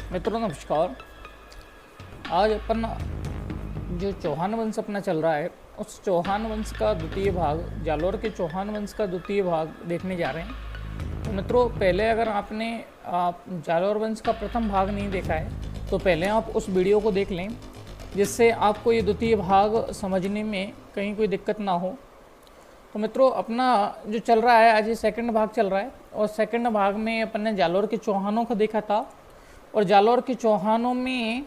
मित्रों नमस्कार। आज अपन जो चौहान वंश अपना चल रहा है उस चौहान वंश का द्वितीय भाग, जालोर के चौहान वंश का द्वितीय भाग देखने जा रहे हैं। तो मित्रों, पहले अगर आपने जालोर वंश का प्रथम भाग नहीं देखा है तो पहले आप उस वीडियो को देख लें, जिससे आपको ये द्वितीय भाग समझने में कहीं कोई दिक्कत ना हो। तो मित्रों, अपना जो चल रहा है आज ये सेकंड भाग चल रहा है, और सेकंड भाग में अपन ने जालोर के चौहानों को देखा था। और जालोर के चौहानों में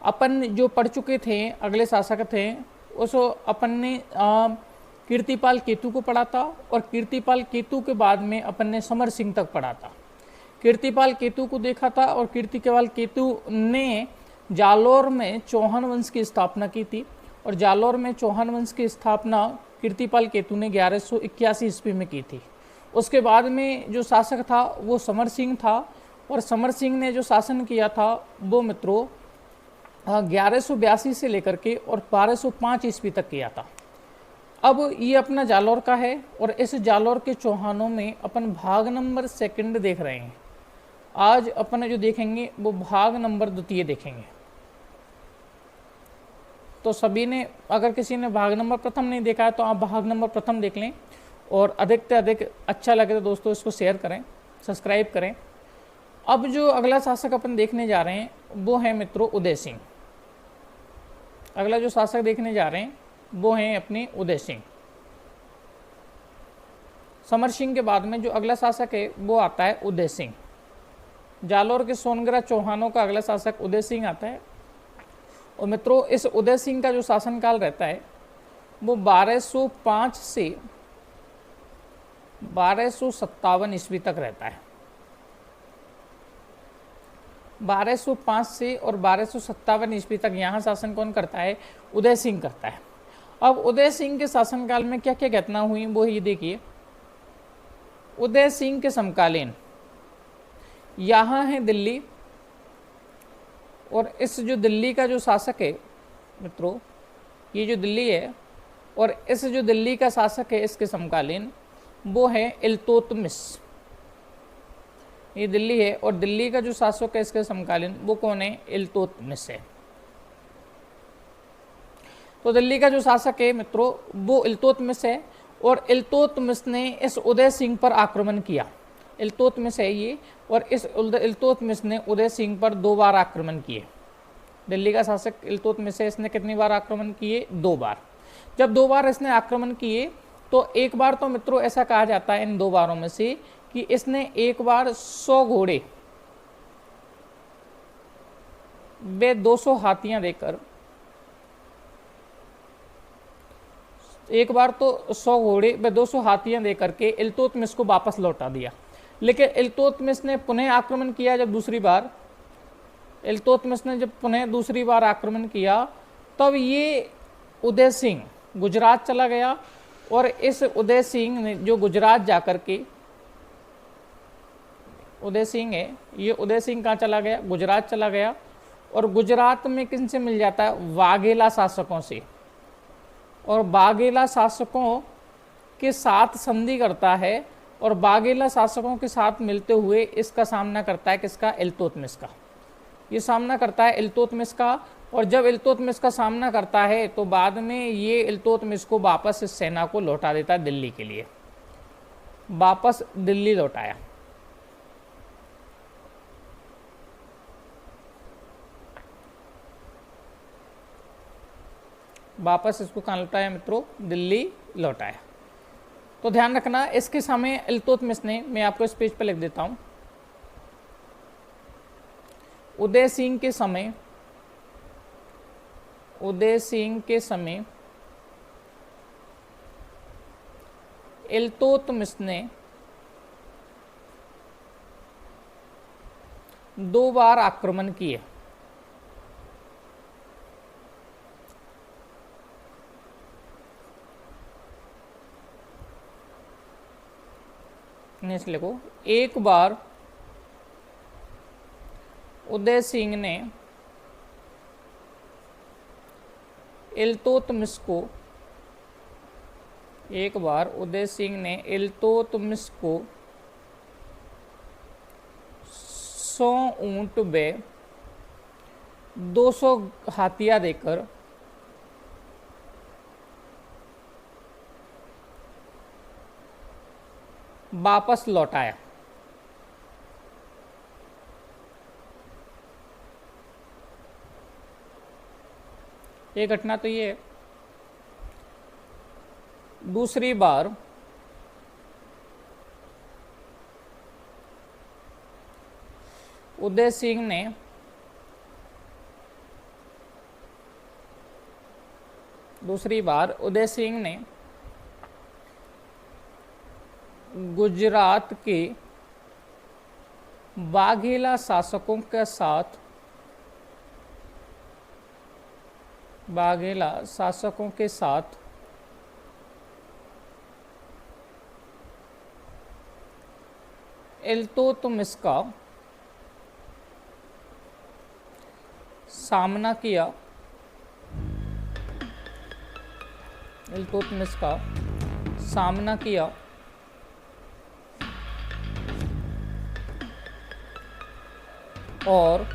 अपन जो पढ़ चुके थे, अगले शासक थे, उस अपन ने कीर्तिपाल केतु को पढ़ा था। और कीर्तिपाल केतु के बाद में अपन ने समर सिंह तक पढ़ा था। कीर्तिपाल केतु को देखा था और कीर्तिपाल केतु ने जालोर में चौहान वंश की स्थापना की थी। और जालोर में चौहान वंश की स्थापना कीर्तिपाल केतु ने 1181 ईस्वी में की थी। उसके बाद में जो शासक था वो समर सिंह था, और समर सिंह ने जो शासन किया था वो मित्रों 1182 से लेकर के और 1205 ईस्वी तक किया था। अब ये अपना जालोर का है, और इस जालोर के चौहानों में अपन भाग नंबर सेकंड देख रहे हैं। आज अपन जो देखेंगे वो भाग नंबर द्वितीय देखेंगे। तो सभी ने, अगर किसी ने भाग नंबर प्रथम नहीं देखा है तो आप भाग नंबर प्रथम देख लें, और अधिक से अधिक अच्छा लगे तो दोस्तों इसको शेयर करें, सब्सक्राइब करें। अब जो अगला शासक अपन देखने जा रहे हैं वो है मित्रों उदय सिंह। अगला जो शासक देखने जा रहे हैं वो है अपने उदय सिंह। समर सिंह के बाद में जो अगला शासक है वो आता है उदय सिंह। जालोर के सोनगरा चौहानों का अगला शासक उदय सिंह आता है। और मित्रों, इस उदय सिंह का जो शासनकाल रहता है वो 1205 से 1257 ईस्वी तक रहता है। 1205 से और 1257 ईस्वी तक यहाँ शासन कौन करता है? उदय सिंह करता है। अब उदय सिंह के शासनकाल में क्या क्या घटना हुई वो ये देखिए। उदय सिंह के समकालीन यहाँ है दिल्ली, और इस जो दिल्ली का जो शासक है मित्रों, ये जो दिल्ली है, और इस जो दिल्ली का शासक है इसके समकालीन वो है इल्तुतमिश। ये दिल्ली है, और दिल्ली का जो शासक है इसके समकालीन वो कौन है? इल्तुतमिश है। तो दिल्ली का जो शासक है मित्रों वो इल्तुतमिश है, और इल्तुतमिश ने इस उदय सिंह पर आक्रमण किया। इल्तुतमिश है ये, और इस इल्तुतमिश ने उदय सिंह पर 2 बार आक्रमण किए। दिल्ली का शासक इल्तुतमिश है, इसने कितनी बार आक्रमण किए? 2 बार। जब 2 बार इसने आक्रमण किए तो एक बार तो मित्रों ऐसा कहा जाता है इन 2 बारों में से कि इसने एक बार 100 घोड़े वे 200 हाथियां देकर, एक बार तो 100 घोड़े व 200 हाथियां देकर के इल्तुतमिश को वापस लौटा दिया। लेकिन इल्तुतमिश ने पुनः आक्रमण किया। जब दूसरी बार इल्तुतमिश ने जब पुनः दूसरी बार आक्रमण किया तब ये उदय सिंह गुजरात चला गया, और इस उदय सिंह ने जो गुजरात जाकर के, उदय सिंह है ये, उदय सिंह कहाँ चला गया? गुजरात चला गया। और गुजरात में किनसे मिल जाता है? वाघेला शासकों से। और वाघेला शासकों के साथ संधि करता है, और वाघेला शासकों के साथ मिलते हुए इसका सामना करता है किसका? इल्तुतमिश का। ये सामना करता है इल्तुतमिश का। और जब इल्तुतमिश का सामना करता है तो बाद में ये इल्तुतमिश को वापस इस सेना को लौटा देता है दिल्ली के लिए, वापस दिल्ली लौटाया। वापस इसको कहाँ लौटाया मित्रों? दिल्ली लौटाया। तो ध्यान रखना, इसके समय इल्तुतमिश ने, मैं आपको इस पेज पर लिख देता हूं, उदय सिंह के समय, उदय सिंह के समय इल्तुतमिश ने 2 बार आक्रमण किए। लिखो, एक बार उदय सिंह ने इल्तुतमिश को, एक बार उदय सिंह ने इल्तुतमिश को 100 ऊंट व 200 हाथिया देकर वापस लौटाया। ये घटना तो ये है। दूसरी बार उदय सिंह ने गुजरात के वाघेला शासकों के साथ इल्तुतमिश का सामना किया और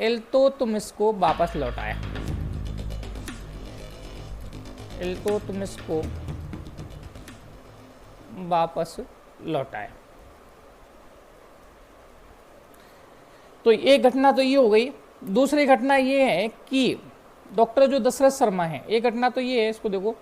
इल्तुतमिश को वापस लौटाया। तो एक घटना तो ये हो गई। दूसरी घटना ये है कि डॉक्टर जो दशरथ शर्मा है, एक घटना तो ये है, इसको देखो,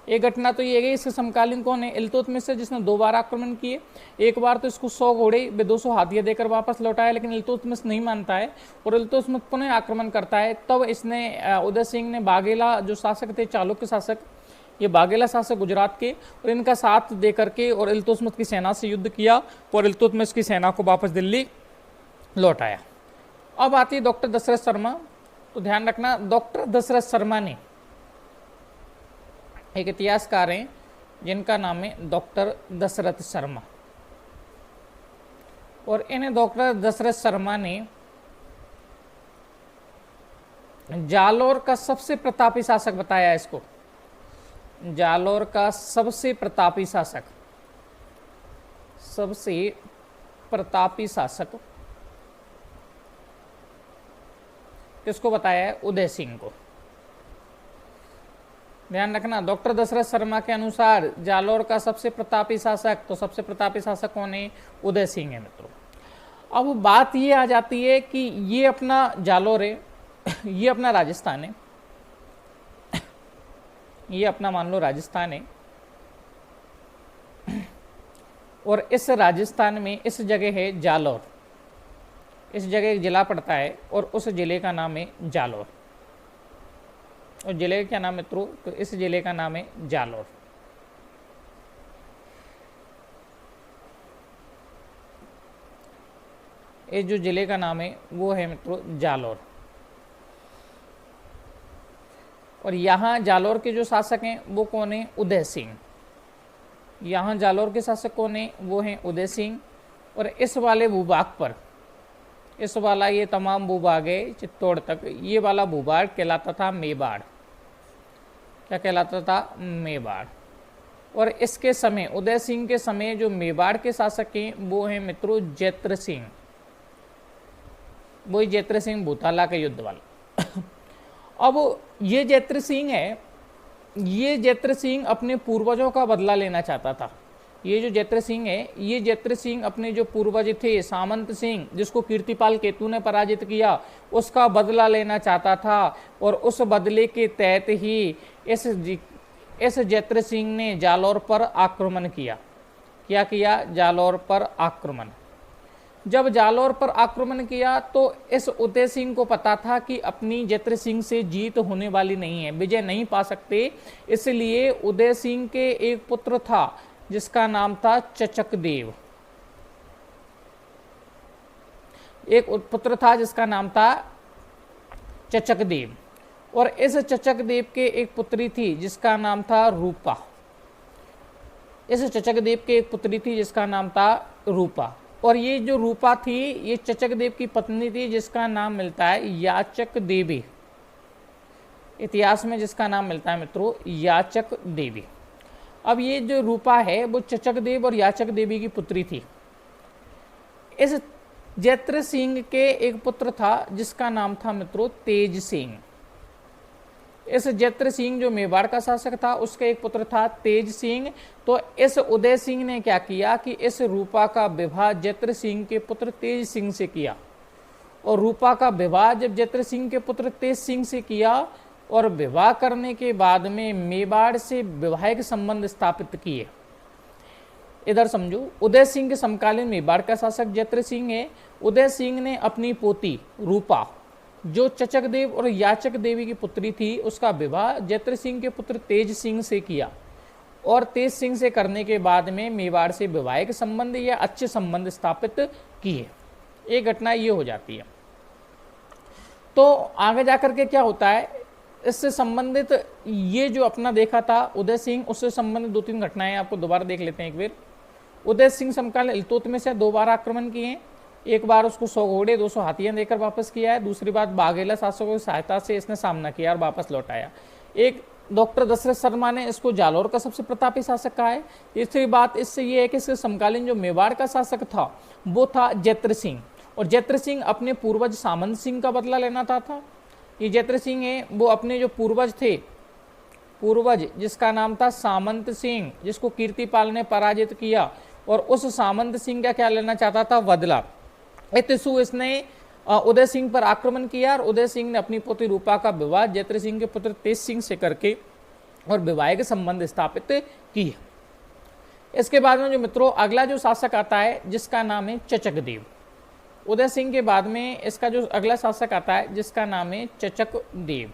एक घटना तो ये है, इसके समकालीन कौन है? इल्तुतमिश से, जिसने 2 बार आक्रमण किए। एक बार तो इसको 100 घोड़े व 200 हाथियां देकर वापस लौटाया, लेकिन इल्तुतमिश नहीं मानता है और इल्तुतमिश पुनः आक्रमण करता है। तब इसने उदय सिंह ने बाघेला जो शासक थे, चालुक्य शासक, ये बाघेला शासक गुजरात के, और इनका साथ दे करके और इल्तुतमिश की सेना से युद्ध किया और इल्तुतमिश की सेना को वापस दिल्ली लौटाया। अब आती है डॉक्टर दशरथ शर्मा। तो ध्यान रखना, डॉक्टर दशरथ शर्मा ने, एक इतिहासकार हैं जिनका नाम है डॉक्टर दशरथ शर्मा, और इन्हें डॉक्टर दशरथ शर्मा ने जालोर का सबसे प्रतापी शासक बताया। इसको जालोर का सबसे प्रतापी शासक किसको बताया है? उदय सिंह को। ध्यान रखना, डॉक्टर दशरथ शर्मा के अनुसार जालोर का सबसे प्रतापी शासक, तो सबसे प्रतापी शासक कौन है? उदय सिंह है मित्रों। अब बात ये आ जाती है कि ये अपना जालोर है, ये अपना राजस्थान है, ये अपना मान लो राजस्थान है, और इस राजस्थान में इस जगह है जालोर, इस जगह एक जिला पड़ता है और उस जिले का नाम है जालोर। और जिले का क्या नाम मित्रों? तो इस जिले का नाम है जालोर। ये जो जिले का नाम है वो है मित्रों जालोर। और यहाँ जालोर के जो शासक हैं वो कौन है? उदय सिंह। यहाँ जालोर के शासक कौन है? वो हैं उदय सिंह। और इस वाले भूभाग पर, इस वाला ये तमाम भूभाग है चित्तौड़ तक, ये वाला भूभाग कहलाता था मेवाड़। क्या कहलाता था? मेवाड़। और इसके समय, उदय सिंह के समय, जो मेवाड़ के शासक हैं वो हैं मित्रों जैत्र सिंह, वही जैत्र सिंह भूताला के युद्ध वाला। अब ये जैत्र सिंह है, ये जैत्र सिंह अपने पूर्वजों का बदला लेना चाहता था। ये जो जैत्र सिंह है, ये जैत्र सिंह अपने जो पूर्वज थे सामंत सिंह, जिसको कीर्तिपाल केतु ने पराजित किया, उसका बदला लेना चाहता था। और उस बदले के तहत ही इस जैत्र सिंह ने जालोर पर आक्रमण किया। क्या किया? जालोर पर आक्रमण। जब जालोर पर आक्रमण किया तो इस उदय सिंह को पता था कि अपनी जैत्र सिंह से जीत होने वाली नहीं है, विजय नहीं पा सकते। इसलिए उदय सिंह के एक पुत्र था जिसका नाम था चचकदेव। एक पुत्र था जिसका नाम था चचकदेव, और इस चचकदेव के एक पुत्री थी जिसका नाम था रूपा। इस चचकदेव के एक पुत्री थी जिसका नाम था रूपा। और ये जो रूपा थी, ये चचकदेव की पत्नी थी जिसका नाम मिलता है याचक देवी। इतिहास में जिसका नाम मिलता है मित्रों याचक देवी। अब ये जो रूपा है वो चचक देव और याचक देवी की पुत्री थी। इस जैत्र सिंह के एक पुत्र था जिसका नाम था मित्रों तेज सिंह। इस जैत्र सिंह जो मेवाड़ का शासक था उसका एक पुत्र था तेज सिंह। तो इस उदय सिंह ने क्या किया कि इस रूपा का विवाह जैत्र सिंह के पुत्र तेज सिंह से किया, और रूपा का विवाह जब जैत्र सिंह के पुत्र तेज सिंह से किया और विवाह करने के बाद में मेवाड़ से वैवाहिक संबंध स्थापित किए। इधर समझो, उदय सिंह के समकालीन मेवाड़ का शासक जैत्र सिंह है। उदय सिंह ने अपनी पोती रूपा जो चचक देव और याचक देवी की पुत्री थी उसका विवाह जैत्र सिंह के पुत्र तेज सिंह से किया, और तेज सिंह से करने के बाद में मेवाड़ से वैवाहिक संबंध या अच्छे संबंध स्थापित किए। एक घटना ये हो जाती है। तो आगे जाकर के क्या होता है, इससे संबंधित ये जो अपना देखा था उदय सिंह, उससे संबंधित 2-3 घटनाएं आपको दोबारा देख लेते हैं एक बार। उदय सिंह समकालीन इल्तुतमिश से 2 बार आक्रमण किए हैं। एक बार उसको 100 घोड़े 200 हाथियां देकर वापस किया है। दूसरी बात बाघेला शासकों की सहायता से इसने सामना किया और वापस लौटाया। एक डॉक्टर दशरथ शर्मा ने इसको जालौर का सबसे प्रतापी शासक कहा है। तीसरी बात इससे ये है कि इसके समकालीन जो मेवाड़ का शासक था वो था जैत्र सिंह, और जैत्र सिंह अपने पूर्वज सामंत सिंह का बदला लेना था। ये जैत्र सिंह है वो अपने जो पूर्वज थे, पूर्वज जिसका नाम था सामंत सिंह, जिसको कीर्तिपाल ने पराजित किया, और उस सामंत सिंह का क्या लेना चाहता था, बदला। इतिशु इसने उदय सिंह पर आक्रमण किया, और उदय सिंह ने अपनी पुत्री रूपा का विवाह जैत्र सिंह के पुत्र तेज सिंह से करके और वैवाहिक संबंध स्थापित किए। इसके बाद में जो मित्रों अगला जो शासक आता है जिसका नाम है चचक देव। उदय सिंह के बाद में इसका जो अगला शासक आता है जिसका नाम है चचक देव,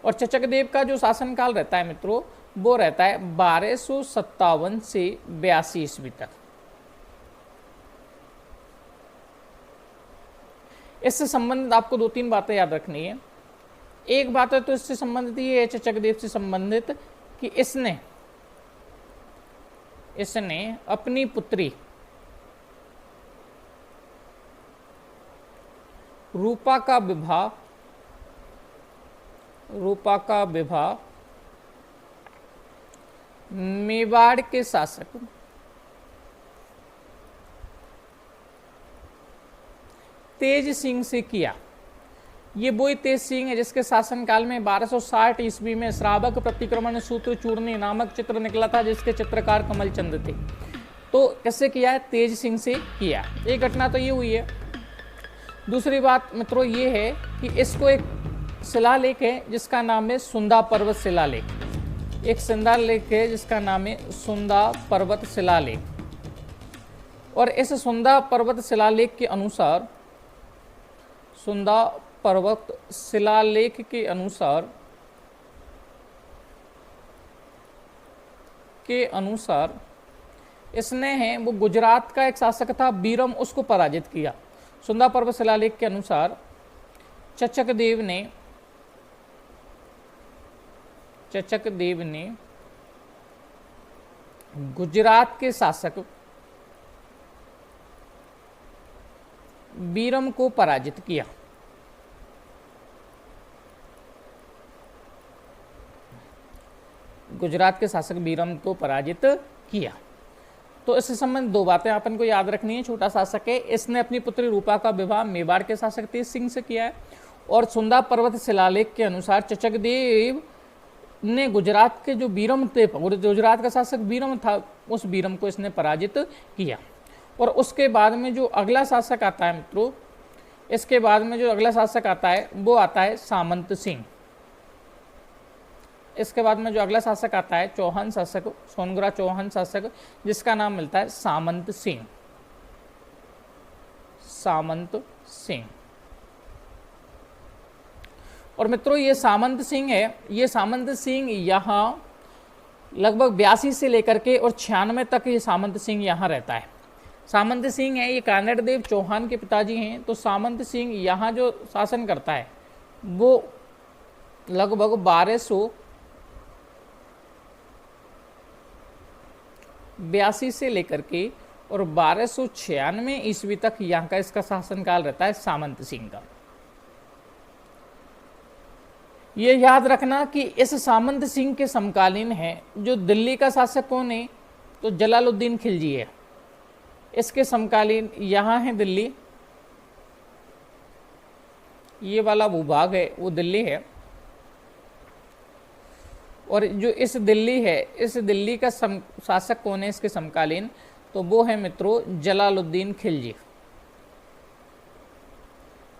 और चचक देव का जो शासनकाल रहता है मित्रों वो रहता है 1257 से 82 ईस्वी तक। इससे संबंधित आपको 2-3 बातें याद रखनी है। एक बात है तो इससे संबंधित ये है चचक देव से संबंधित कि इसने अपनी पुत्री रूपा का विवाह मेवाड़ के शासक तेज सिंह से किया। ये वही तेज सिंह है जिसके शासनकाल में 1260 ईस्वी में श्रावक प्रतिक्रमण सूत्र चूर्णी नामक चित्र निकला था, जिसके चित्रकार कमल चंद थे। तो कैसे किया है, तेज सिंह से किया। एक घटना तो ये हुई है। दूसरी बात मित्रों ये है कि इसको एक शिलालेख है जिसका नाम है सुंदा पर्वत शिलालेख। एक शिलालेख है जिसका नाम है सुंदा पर्वत शिलालेख, और इस सुंदा पर्वत शिलालेख के अनुसार सुंदा पर्वत शिलालेख के अनुसार इसने है वो गुजरात का एक शासक था बीरम, उसको पराजित किया। सुंदा पर्वत शिलालेख के अनुसार चचक देव ने गुजरात के शासक बीरम को पराजित किया। गुजरात के शासक बीरम को पराजित किया। तो इससे संबंधित 2 बातें अपन को याद रखनी है। छोटा शासक है, इसने अपनी पुत्री रूपा का विवाह मेवाड़ के शासक तेज सिंह से किया है, और सुंदा पर्वत शिलालेख के अनुसार चचक देव ने गुजरात के जो बीरम थे, गुजरात का शासक बीरम था, उस बीरम को इसने पराजित किया। और उसके बाद में जो अगला शासक आता है मित्रों, इसके बाद में जो अगला शासक आता है वो आता है सामंत सिंह। इसके बाद में जो अगला शासक आता है चौहान शासक, सोनगरा चौहान शासक, जिसका नाम मिलता है सामंत सिंह। और मित्रों ये सामंत सिंह है, ये सामंत सिंह यहाँ लगभग 82 से लेकर के और 96 तक ये सामंत सिंह यहाँ रहता है। सामंत सिंह है ये कानड़ देव चौहान के पिताजी हैं। तो सामंत सिंह यहाँ जो शासन करता है वो लगभग 1282 से लेकर के और 1296 ईस्वी तक यहाँ का इसका शासनकाल रहता है सामंत सिंह का। ये याद रखना कि इस सामंत सिंह के समकालीन है जो दिल्ली का शासक कौन है, तो जलालुद्दीन खिलजी है। इसके समकालीन यहाँ है दिल्ली, ये वाला भूभाग है वो दिल्ली है, और जो इस दिल्ली है, इस दिल्ली का शासक कौन है इसके समकालीन, तो वो है मित्रों जलालुद्दीन खिलजी।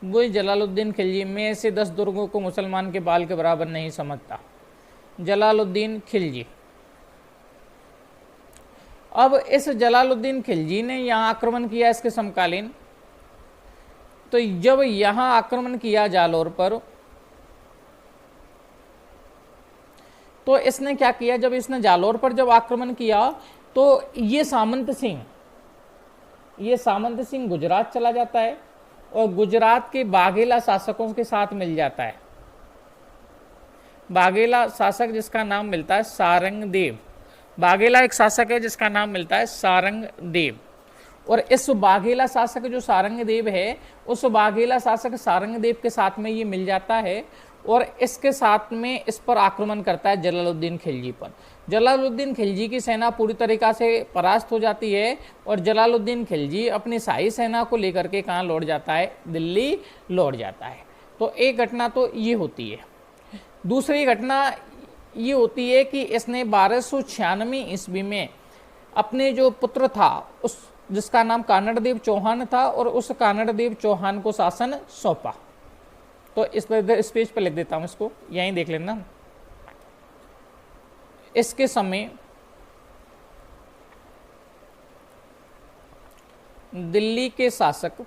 वो जलालुद्दीन खिलजी। मैं ऐसे 10 दुर्गों को मुसलमान के बाल के बराबर नहीं समझता। जलालुद्दीन खिलजी। अब इस जलालुद्दीन खिलजी ने यहाँ आक्रमण किया इसके समकालीन। तो जब यहाँ आक्रमण किया जालौर पर, तो इसने क्या किया, जब इसने जालौर पर जब आक्रमण किया तो ये सामंत सिंह गुजरात चला जाता है और गुजरात के बाघेला शासकों के साथ मिल जाता है। बाघेला शासक जिसका नाम मिलता है सारंगदेव। बाघेला एक शासक है जिसका नाम मिलता है सारंगदेव, और इस बाघेला शासक जो सारंगदेव है, उस बाघेला शासक सारंगदेव के साथ में ये मिल जाता है और इसके साथ में इस पर आक्रमण करता है जलालुद्दीन खिलजी पर। जलालुद्दीन खिलजी की सेना पूरी तरीक़ा से परास्त हो जाती है और जलालुद्दीन खिलजी अपनी शाही सेना को लेकर के कहाँ लौट जाता है, दिल्ली लौट जाता है। तो एक घटना तो ये होती है। दूसरी घटना ये होती है कि इसने 1296 ईस्वी में अपने जो पुत्र था उस जिसका नाम कानड़देव चौहान था, और उस कानड़देव चौहान को शासन सौंपा। तो इस पेज पर लिख देता हूं, इसको यहीं देख लेना। इसके समय दिल्ली के शासक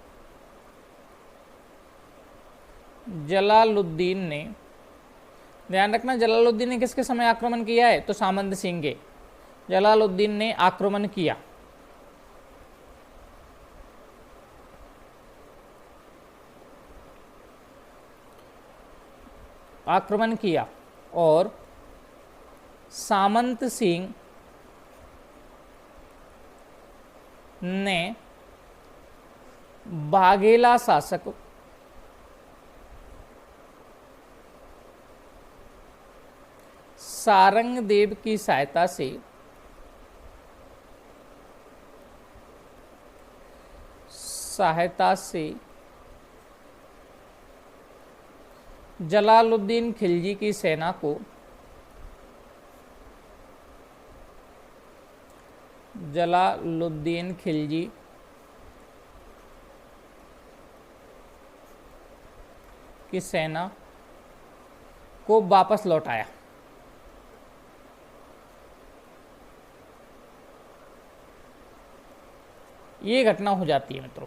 जलालुद्दीन ने, ध्यान रखना जलालुद्दीन ने किसके समय आक्रमण किया है, तो सामंत सिंह के। जलालुद्दीन ने आक्रमण किया। और सामंत सिंह ने बाघेला शासक सारंगदेव की सहायता से जलालुद्दीन खिलजी की सेना को वापस लौटाया। ये घटना हो जाती है मित्रों।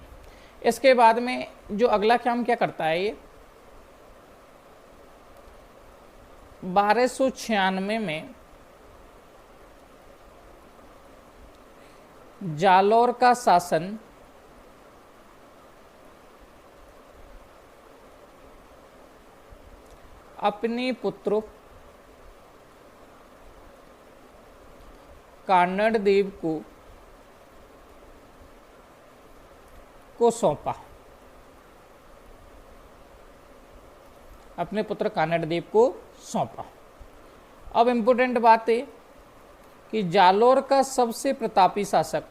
इसके बाद में जो अगला काम क्या करता है, ये 1296 में जालौर का शासन अपने पुत्र कानड़देव को सौंपा। अपने पुत्र कानड़देव को सौंपा। अब इम्पोर्टेंट बात है कि जालौर का सबसे प्रतापी शासक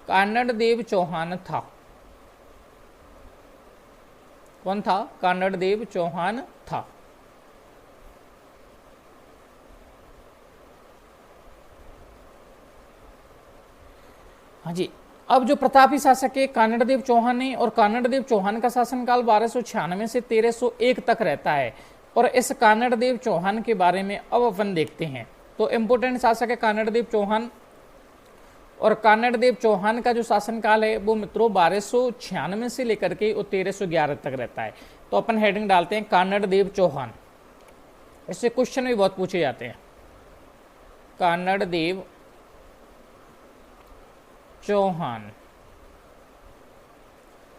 कानड़देव चौहान था। कौन था? कानड़देव चौहान था। हाँ जी। अब जो प्रतापी शासक है कानड़देव चौहान है, और कानड़देव चौहान का शासनकाल 1296 से 1301 तक रहता है। और इस कानड़देव चौहान के बारे में अब अपन देखते हैं। तो इम्पोर्टेंट शासक है कानड़देव चौहान, और कानड़देव चौहान का जो शासनकाल है वो मित्रों 1296 से लेकर के 1311 तक रहता है। तो अपन हेडिंग डालते हैं कानड़देव चौहान। इससे क्वेश्चन भी बहुत पूछे जाते हैं। कानड़देव चौहान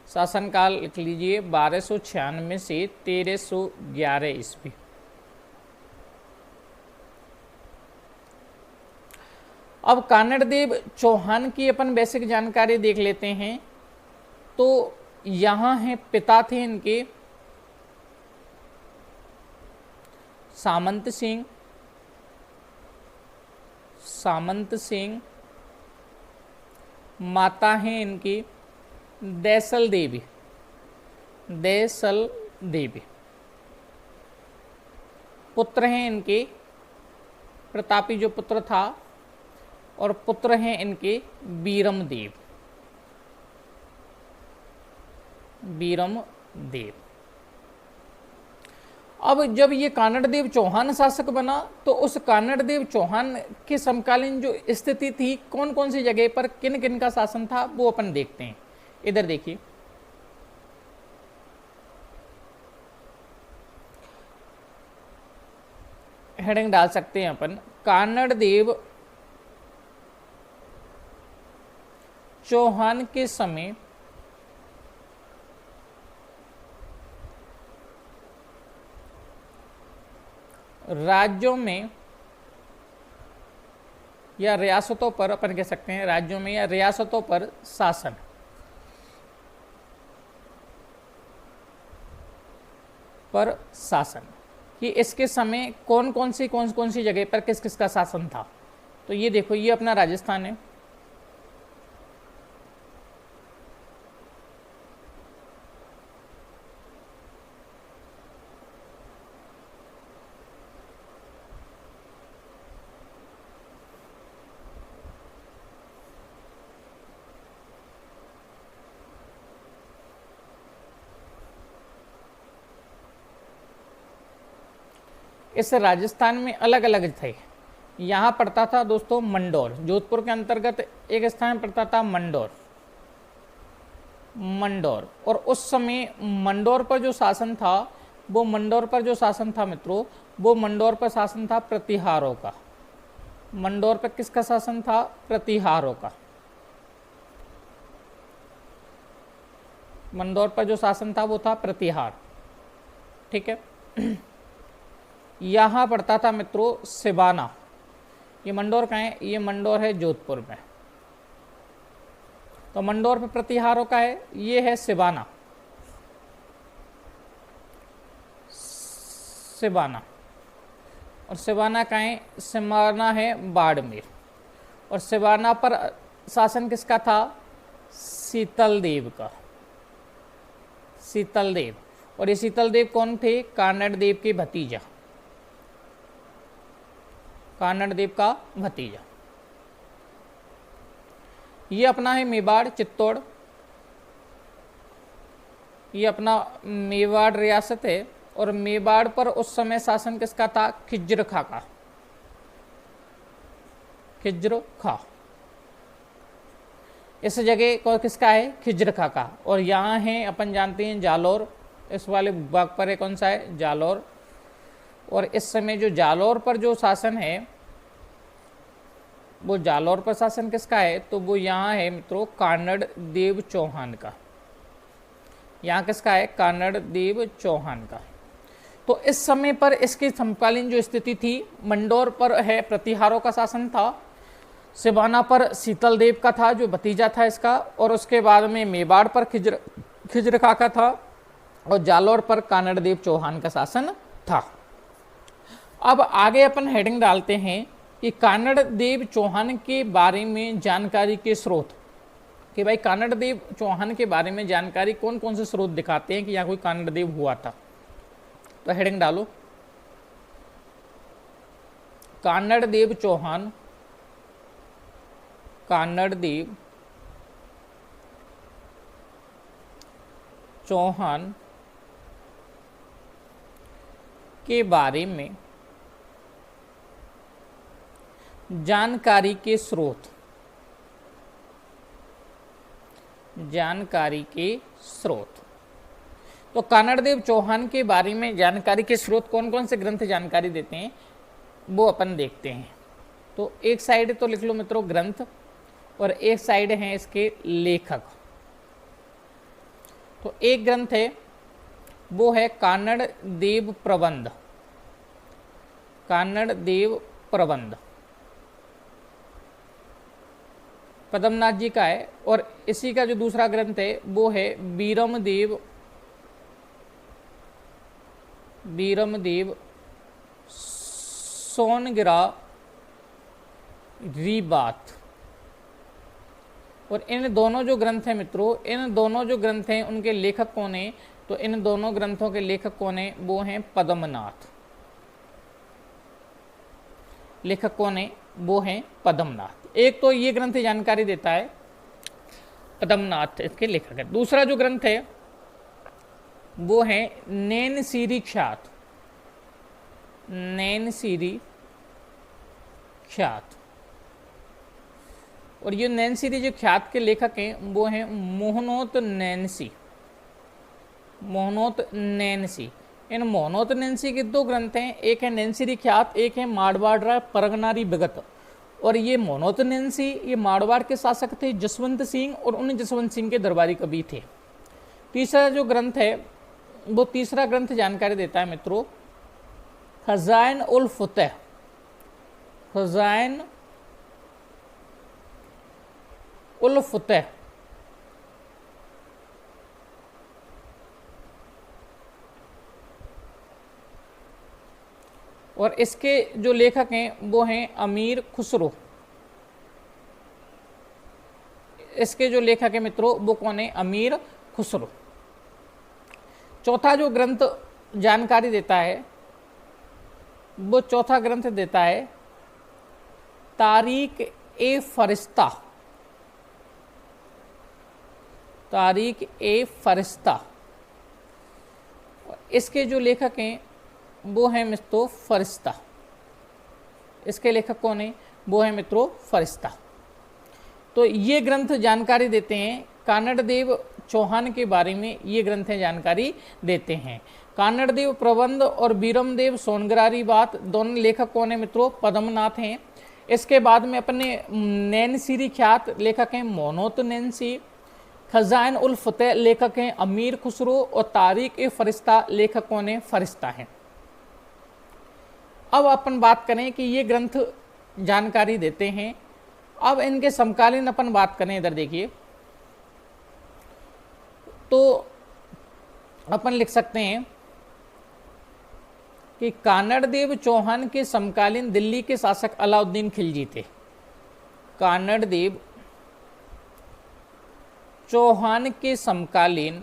शासनकाल लिख लीजिए 1296 से 1311 ईस्वी। अब कानड़देव चौहान की अपन बेसिक जानकारी देख लेते हैं तो यहाँ है पिता थे इनके सामंत सिंह, सामंत सिंह, माता हैं इनकी दैसल देवी, दैसल देवी, पुत्र हैं इनके प्रतापी जो पुत्र था, और पुत्र हैं इनके बीरम देव, बीरम देव। अब जब ये कानड़ देव चौहान शासक बना तो उस कानड़ देव चौहान के समकालीन जो स्थिति थी, कौन कौन सी जगह पर किन किन का शासन था, वो अपन देखते हैं। इधर देखिए, हेडिंग डाल सकते हैं अपन, कानड़ देव चौहान के समय राज्यों में या रियासतों पर, अपन कह सकते हैं राज्यों में या रियासतों पर शासन, पर शासन, कि इसके समय कौन कौन सी जगह पर किस किस का शासन था। तो ये देखो, ये अपना राजस्थान है, इस राजस्थान में अलग अलग थे। यहाँ पड़ता था दोस्तों मंडौर, जोधपुर के अंतर्गत एक स्थान पड़ता था मंडौर, मंडौर। और उस समय मंडौर पर जो शासन था, वो मंडौर पर जो शासन था मित्रों, वो मंडौर पर शासन था प्रतिहारों का। मंडौर पर किसका शासन था? प्रतिहारों का। मंदौर पर जो शासन था वो था प्रतिहार, ठीक है। यहाँ पड़ता था मित्रों सिवाना। ये मंडौर कहाँ है? ये मंडौर है जोधपुर में। तो मंडौर पे प्रतिहारों का है, ये है सिवाना, सिवाना। और सिवाना कहाँ है? सिवाना है बाड़मेर। और सिवाना पर शासन किसका था? शीतल देव का, शीतल देव। और ये शीतल देव कौन थे? कानड़ देव के भतीजा, कानड़ देव का भतीजा। ये अपना है मेवाड़ चित्तौड़, ये अपना मेवाड़ रियासत है। और मेवाड़ पर उस समय शासन किसका था? खिज्र खां का, खिज्र खां। इस जगह को किसका है? खिज्र खां का। और यहाँ है अपन जानते हैं जालौर, इस वाले भाग पर है कौन सा है? जालौर। और इस समय जो जालौर पर जो शासन है, वो जालौर पर शासन किसका है? तो वो यहाँ है मित्रों कानड़ देव चौहान का। यहाँ किसका है? कानड़ देव चौहान का। तो इस समय पर इसकी समकालीन जो स्थिति थी, मंडौर पर है प्रतिहारों का शासन था, सिवाना पर शीतल देव का था जो भतीजा था इसका, और उसके बाद में मेवाड़ पर खिज्र खां का था, और जालौर पर कानड़ देव चौहान का शासन था। अब आगे अपन हेडिंग डालते हैं कि कानड़ देव चौहान के बारे में जानकारी के स्रोत, कि भाई कानड़ देव चौहान के बारे में जानकारी कौन कौन से स्रोत दिखाते हैं कि यहाँ कोई कानड़ देव हुआ था। तो हेडिंग डालो कानड़ देव चौहान, कानड़ देव चौहान के बारे में जानकारी के स्रोत, जानकारी के स्रोत। तो कानड़ देव चौहान के बारे में जानकारी के स्रोत कौन कौन से ग्रंथ जानकारी देते हैं वो अपन देखते हैं। तो एक साइड तो लिख लो मित्रों ग्रंथ, और एक साइड हैं इसके लेखक। तो एक ग्रंथ है वो है कानड़ देव प्रबंध, कानड़ देव प्रबंध, पद्मनाथ जी का है। और इसी का जो दूसरा ग्रंथ है वो है बीरमदेव सोनगिरा रीबात। और इन दोनों जो ग्रंथ हैं मित्रों, इन दोनों जो ग्रंथ हैं उनके लेखक कौन हैं? तो इन दोनों ग्रंथों के लेखक कौन हैं? वो हैं पद्मनाथ। लेखक कौन है? वो हैं पद्मनाथ। एक तो ये ग्रंथ जानकारी देता है, पद्मनाथ इसके लेखक है। दूसरा जो ग्रंथ है वो है नैनसीरी ख्यात। नैनसीरी ख्यात। और ये नैनसीरी जो ख्यात के लेखक हैं वो हैं मोहनोत नैनसी। मोहनोत नैनसी। इन मोहनोत नैनसी के दो ग्रंथ हैं, एक है नैनसीरी ख्यात, एक है मारवाड़ परगनारी विगत। और ये मोहनोत नैनसी ये मारवाड़ के शासक थे जसवंत सिंह, और उन जसवंत सिंह के दरबारी कवि थे। तीसरा जो ग्रंथ है वो तीसरा ग्रंथ जानकारी देता है मित्रों खजाइन उल फतेह। खजाइन उल फतेह। और इसके जो लेखक हैं वो हैं अमीर खुसरो। इसके जो लेखक हैं मित्रों वो कौन है? अमीर खुसरो। चौथा जो ग्रंथ जानकारी देता है वो चौथा ग्रंथ देता है तारीख ए फरिश्ता। तारीख ए फरिश्ता। इसके जो लेखक हैं वो हैं मित्रों फरिश्ता। इसके लेखक कौन है? वो है मित्रों फरिश्ता। तो ये ग्रंथ जानकारी देते हैं कानड़देव चौहान के बारे में। ये ग्रंथ जानकारी देते हैं। कानड़देव प्रबंध और बीरमदेव सोनगरारी बात दोनों लेखक कौन है मित्रों? पद्मनाथ हैं। इसके बाद में अपने नैनसीरी ख्यात लेखक हैं मोहनोत नैनसी। खजाइन उल फतेह लेखक हैं अमीर खुसरो। और तारीख ए फरिश्ता लेखक कौन है? फरिश्ता हैं। अब अपन बात करें कि ये ग्रंथ जानकारी देते हैं। अब इनके समकालीन अपन बात करें, इधर देखिए, तो अपन लिख सकते हैं कि कानड़देव चौहान के समकालीन दिल्ली के शासक अलाउद्दीन खिलजी थे। कानड़देव चौहान के समकालीन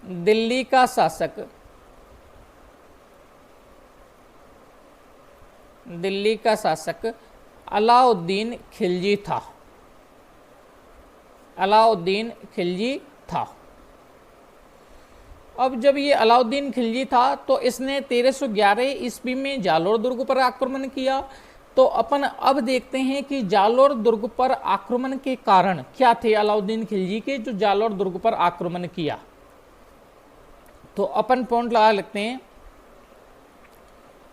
दिल्ली का शासक अलाउद्दीन खिलजी था। अलाउद्दीन खिलजी था। अब जब ये अलाउद्दीन खिलजी था तो इसने 1311 ईस्वी में जालोर दुर्ग पर आक्रमण किया। तो अपन अब देखते हैं कि जालोर दुर्ग पर आक्रमण के कारण क्या थे अलाउद्दीन खिलजी के, जो जालोर दुर्ग पर आक्रमण किया। तो अपन पॉइंट लगा लेते हैं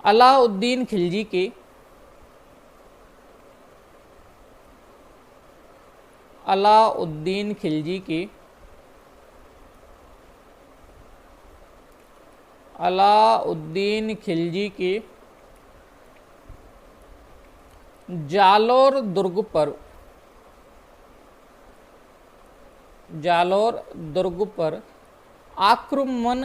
अलाउद्दीन खिलजी के जालोर दुर्ग पर आक्रमण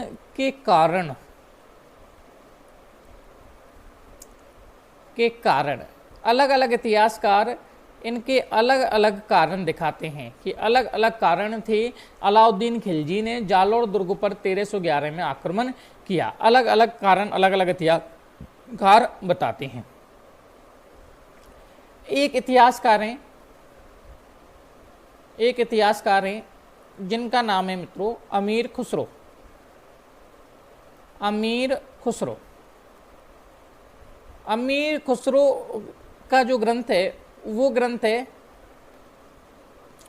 के कारण अलग अलग इतिहासकार इनके अलग अलग कारण दिखाते हैं कि अलग अलग कारण थे अलाउद्दीन खिलजी ने जालोर दुर्ग पर 1311 में आक्रमण किया। अलग अलग कारण अलग अलग इतिहासकार बताते हैं। एक इतिहासकार हैं जिनका नाम है मित्रों अमीर खुसरो। अमीर खुसरो का जो ग्रंथ है वो ग्रंथ है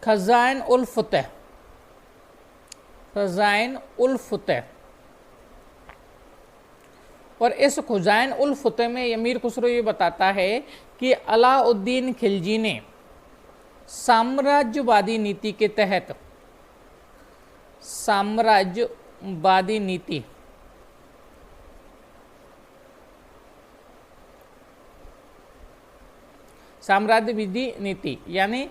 खजाइन उल फतेह। और इस खजाइन उल फतेह में अमीर खुसरो ये बताता है कि अलाउद्दीन खिलजी ने साम्राज्यवादी नीति के तहत साम्राज्य विधि नीति यानी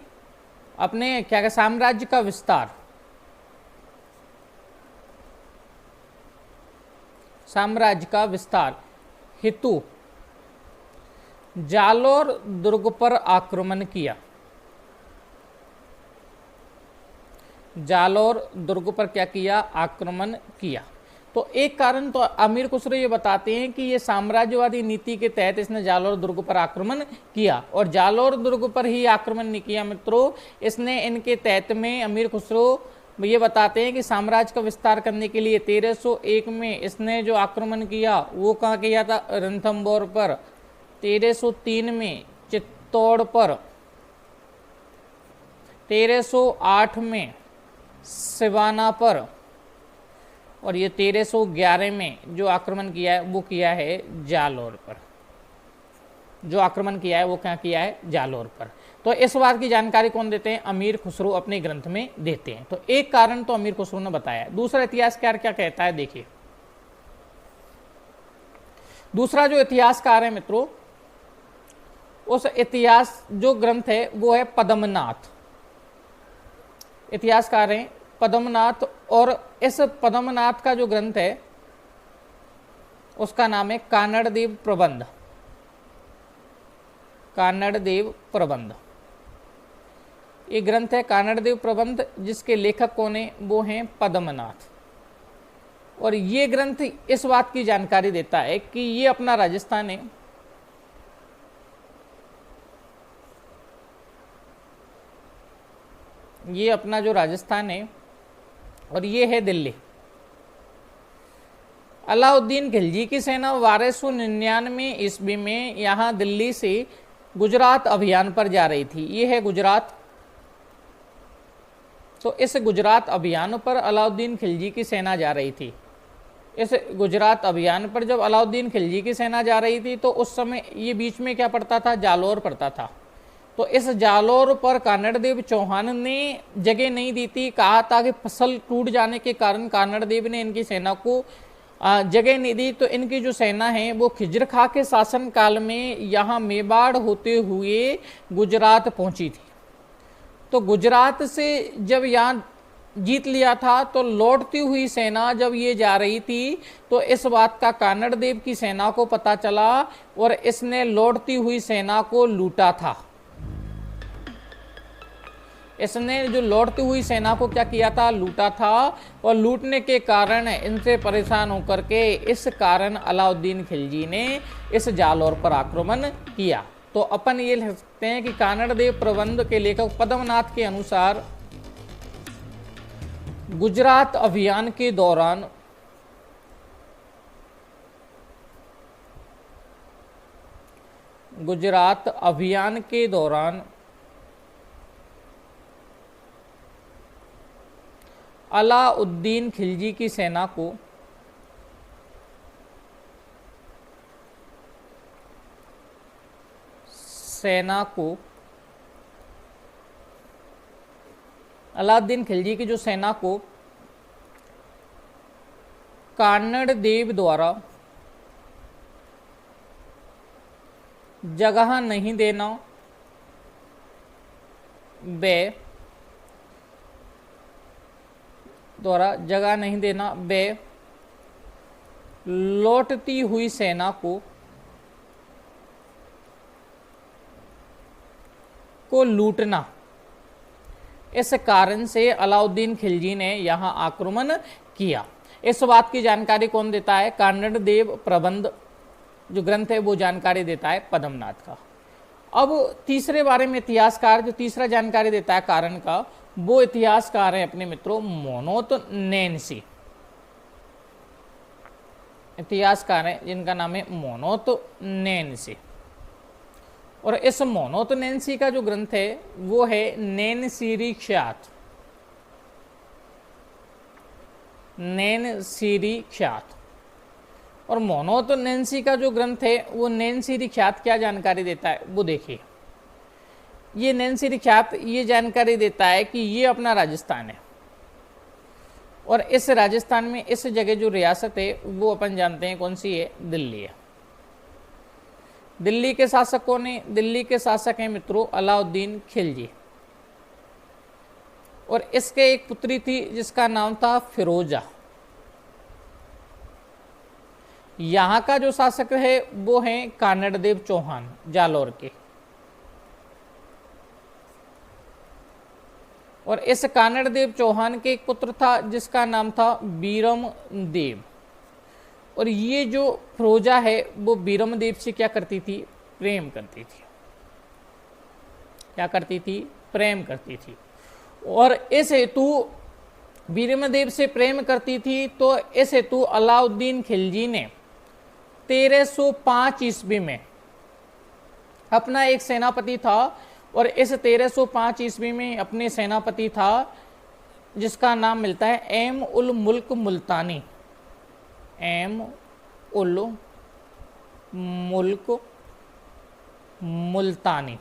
अपने क्या कहते साम्राज्य का विस्तार, साम्राज्य का विस्तार हेतु जालोर दुर्ग पर आक्रमण किया। जालोर दुर्ग पर क्या किया? आक्रमण किया। तो एक कारण तो अमीर खुसरो ये बताते हैं कि ये साम्राज्यवादी नीति के तहत इसने जालोर दुर्ग पर आक्रमण किया, और जालोर दुर्ग पर ही आक्रमण नहीं किया मित्रों, इसने इनके तहत में अमीर खुसरो ये बताते हैं कि साम्राज्य का विस्तार करने के लिए 1301 में इसने जो आक्रमण किया वो कहाँ किया था? रणथंभौर पर। 1303 में चित्तौड़ पर, 1308 में सिवाना पर, और ये 1311 में जो आक्रमण किया है वो किया है जालोर पर। जो आक्रमण किया है वो क्या किया है? जालोर पर। तो इस बात की जानकारी कौन देते हैं? अमीर खुसरो अपने ग्रंथ में देते हैं। तो एक कारण तो अमीर खुसरो ने बताया। दूसरा इतिहासकार क्या कहता है देखिए। दूसरा जो इतिहासकार है मित्रों, उस इतिहास जो ग्रंथ है वो है पद्मनाथ। इतिहासकार हैं पद्मनाथ, और इस पद्मनाथ का जो ग्रंथ है उसका नाम है कानड़देव प्रबंध। कानड़देव प्रबंध ये ग्रंथ है कानड़देव प्रबंध, जिसके लेखक कौन है? वो हैं पद्मनाथ। और ये ग्रंथ इस बात की जानकारी देता है कि ये अपना राजस्थान है, ये अपना जो राजस्थान है और ये है दिल्ली। अलाउद्दीन खिलजी की सेना 1299 ईस्वी में यहाँ दिल्ली से गुजरात अभियान पर जा रही थी। ये है गुजरात। तो इस गुजरात अभियान पर अलाउद्दीन खिलजी की सेना जा रही थी। इस गुजरात अभियान पर जब अलाउद्दीन खिलजी की सेना जा रही थी तो उस समय ये बीच में क्या पड़ता था? जालोर पड़ता था। तो इस जालोर पर कानड़देव चौहान ने जगह नहीं दी थी। कहा था कि फसल टूट जाने के कारण कानड़देव ने इनकी सेना को जगह नहीं दी। तो इनकी जो सेना है वो खिजर खां के शासन काल में यहाँ मेवाड़ होते हुए गुजरात पहुंची थी। तो गुजरात से जब यहाँ जीत लिया था तो लौटती हुई सेना जब ये जा रही थी तो इस बात का कानड़देव की सेना को पता चला और इसने लौटती हुई सेना को लूटा था। इसने जो लौटती हुई सेना को क्या किया था? लूटा था। और लूटने के कारण इनसे परेशान होकर के इस कारण अलाउद्दीन खिलजी ने इस जालोर पर आक्रमण किया। तो अपन ये लिख सकते हैं कि कानड़देव प्रबंध के लेखक पद्मनाथ के अनुसार गुजरात अभियान के दौरान अलाउद्दीन खिलजी की सेना को अलाउद्दीन खिलजी की जो सेना को कानड़देव द्वारा जगह नहीं देना वे लौटती हुई सेना को लूटना, इस कारण से अलाउद्दीन खिलजी ने यहां आक्रमण किया। इस बात की जानकारी कौन देता है? कानड़देव प्रबंध जो ग्रंथ है वो जानकारी देता है पद्मनाथ का। अब तीसरे बारे में इतिहासकार जो तीसरा जानकारी देता है कारण का, वो इतिहासकार है अपने मित्रों मोनोत नैन्सी। इतिहासकार है जिनका नाम है मोनोत नैन्सी। और इस मोनोत नैन्सी का जो ग्रंथ है वो है नैनसीरी ख्यात। और मोनोत नैन्सी का जो ग्रंथ है वो नैनसीरी ख्यात क्या जानकारी देता है वो देखिए। ये नैनसीरी ख्यात ये जानकारी देता है कि ये अपना राजस्थान है और इस राजस्थान में इस जगह जो रियासत है वो अपन जानते हैं कौन सी है? दिल्ली है। दिल्ली के शासक कौन है? दिल्ली के शासक हैं मित्रों अलाउद्दीन खिलजी, और इसके एक पुत्री थी जिसका नाम था फिरोजा। यहां का जो शासक है वो हैं कानड़देव चौहान जालौर के, और इस कानड़देव चौहान के एक पुत्र था जिसका नाम था बीरम देव। और ये जो फिरोजा है वो बीरम देव से क्या करती थी? प्रेम करती थी। क्या करती थी? प्रेम करती थी। और इस हेतु बीरम देव से प्रेम करती थी, तो इस हेतु अलाउद्दीन खिलजी ने 1305 ईस्वी में अपना एक सेनापति था, और इस 1305 ईस्वी में अपने सेनापति था जिसका नाम मिलता है एम उल मुल्क मुल्तानी। एम उल मुल्क मुल्तानी।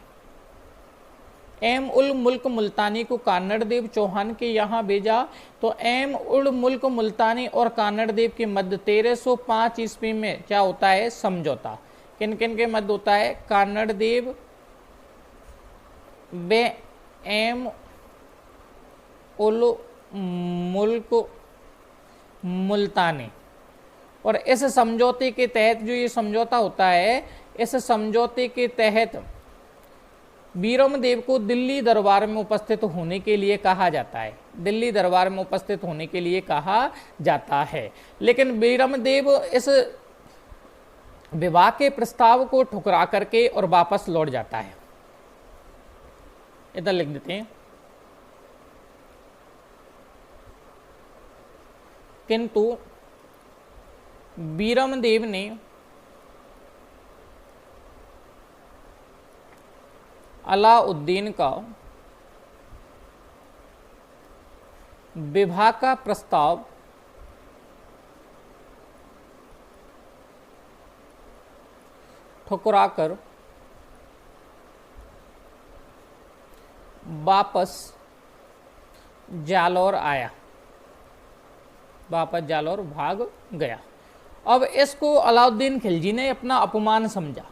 एम उल मुल्क मुल्तानी को कानड़देव चौहान के यहाँ भेजा, तो एम उल मुल्क मुल्तानी और कानड़देव के मध्य 1305 ईस्वी में क्या होता है? समझौता। किन किन के मध्य होता है? कानड़देव बे एम उल मुल्क मुल्तानी। और इस समझौते के तहत जो ये समझौता होता है, इस समझौते के तहत बीरम देव को दिल्ली दरबार में उपस्थित होने के लिए कहा जाता है। दिल्ली दरबार में उपस्थित होने के लिए कहा जाता है, लेकिन बीरम देव इस विवाह के प्रस्ताव को ठुकरा करके और वापस लौट जाता है। इधर लिख देते हैं, किंतु बीरम देव ने अलाउद्दीन का विवाह का प्रस्ताव ठुकराकर वापस जालौर आया, वापस जालौर भाग गया। अब इसको अलाउद्दीन खिलजी ने अपना अपमान समझा,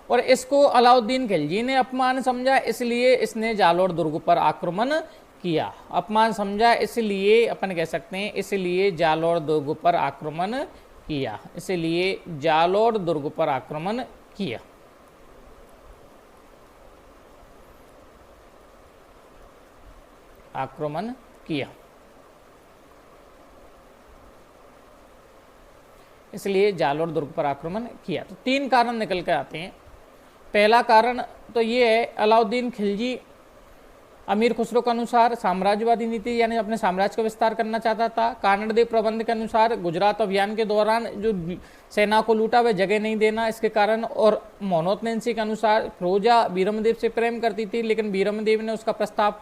और इसको अलाउद्दीन खिलजी ने अपमान समझा, इसलिए इसने जालौर दुर्ग पर आक्रमण किया। अपमान समझा इसलिए अपन कह सकते हैं, इसलिए जालौर दुर्ग पर आक्रमण किया, इसलिए जालौर दुर्ग पर आक्रमण किया। आक्रमण किया, इसलिए जालौर दुर्ग पर आक्रमण किया। तो 3 कारण निकल कर आते हैं। पहला कारण तो ये है, अलाउद्दीन खिलजी अमीर खुसरो के अनुसार साम्राज्यवादी नीति यानी अपने साम्राज्य का विस्तार करना चाहता था। कानड़देव प्रबंध के अनुसार गुजरात अभियान के दौरान जो सेना को लूटा वह जगह नहीं देना, इसके कारण। और मोहनोत के अनुसार फिरोजा बीरमदेव से प्रेम करती थी, लेकिन बीरमदेव ने उसका प्रस्ताव,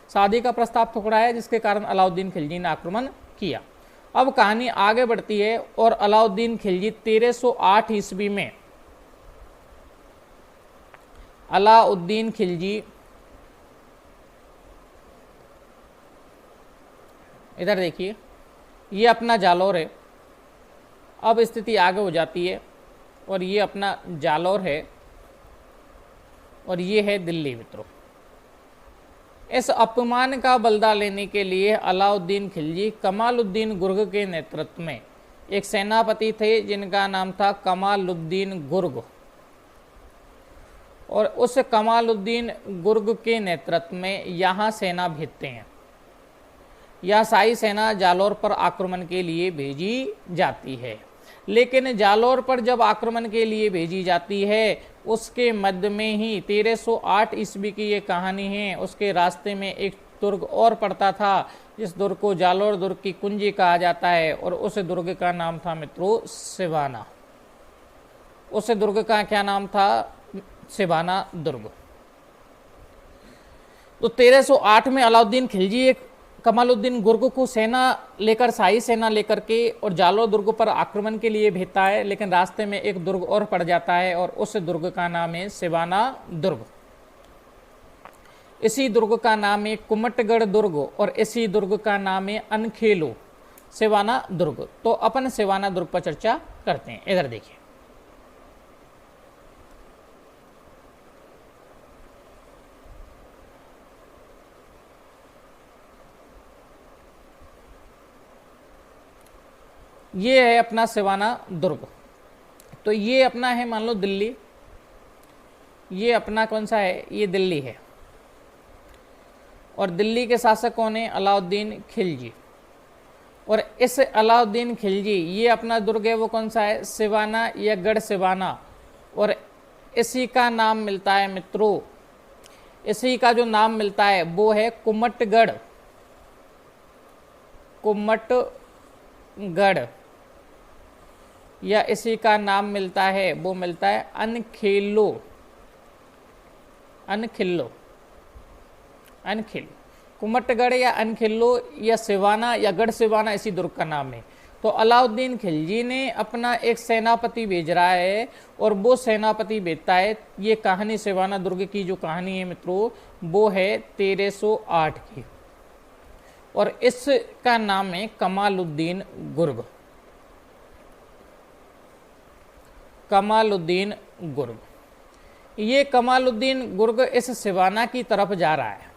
शादी का प्रस्ताव ठुकराया, जिसके कारण अलाउद्दीन खिलजी ने आक्रमण किया। अब कहानी आगे बढ़ती है, और अलाउद्दीन खिलजी 1308 ईस्वी में अलाउद्दीन खिलजी, इधर देखिए ये अपना जालौर है। अब स्थिति आगे हो जाती है, और ये अपना जालौर है, और ये है दिल्ली। मित्रों, इस अपमान का बदला लेने के लिए अलाउद्दीन खिलजी कमालुद्दीन गुर्ग के नेतृत्व में एक सेनापति थे जिनका नाम था कमालुद्दीन गुर्ग, और उस कमालुद्दीन गुर्ग के नेतृत्व में यहाँ सेना भेजते हैं। यह शाही सेना जालौर पर आक्रमण के लिए भेजी जाती है, लेकिन जालौर पर जब आक्रमण के लिए भेजी जाती है उसके मध्य में ही 1308 ईस्वी की ये कहानी है। उसके रास्ते में एक दुर्ग और पड़ता था, जिस दुर्ग को जालौर दुर्ग की कुंजी कहा जाता है, और उस दुर्ग का नाम था मित्रों सिवाना। उस दुर्ग का क्या नाम था? सिवाना दुर्ग। तो 1308 में अलाउद्दीन खिलजी एक कमालुद्दीन गुर्ग को सेना लेकर, शाही सेना लेकर के और जालौर दुर्ग पर आक्रमण के लिए भेजता है, लेकिन रास्ते में एक दुर्ग और पड़ जाता है, और उस दुर्ग का नाम है सिवाना दुर्ग। इसी दुर्ग का नाम है कुमटगढ़ दुर्ग, और इसी दुर्ग का नाम है अनखेलो सिवाना दुर्ग। तो अपन सिवाना दुर्ग पर चर्चा करते हैं। इधर देखिए, ये है अपना सिवाना दुर्ग। तो ये अपना है मान लो दिल्ली, ये अपना कौन सा है, ये दिल्ली है। और दिल्ली के शासक कौन है, अलाउद्दीन खिलजी। और इस अलाउद्दीन खिलजी, ये अपना दुर्ग है वो कौन सा है, सिवाना या गढ़ सिवाना। और इसी का नाम मिलता है मित्रों, इसी का जो नाम मिलता है वो है कुम्मटगढ़, कुम्मटगढ़। या इसी का नाम मिलता है वो मिलता है अनखेलो, अनखिल्लो, अनखिल। कुम्मटगढ़ या अनखिल्लो या सिवाना या गढ़ सिवाना इसी दुर्ग का नाम है। तो अलाउद्दीन खिलजी ने अपना एक सेनापति भेज रहा है और वो सेनापति भेजता है, ये कहानी सिवाना दुर्ग की जो कहानी है मित्रों वो है 1308 की। और इसका नाम है कमालुद्दीन गुर्ग, कमालुद्दीन गुर्ग। ये कमालुद्दीन गुर्ग इस सिवाना की तरफ जा रहा है,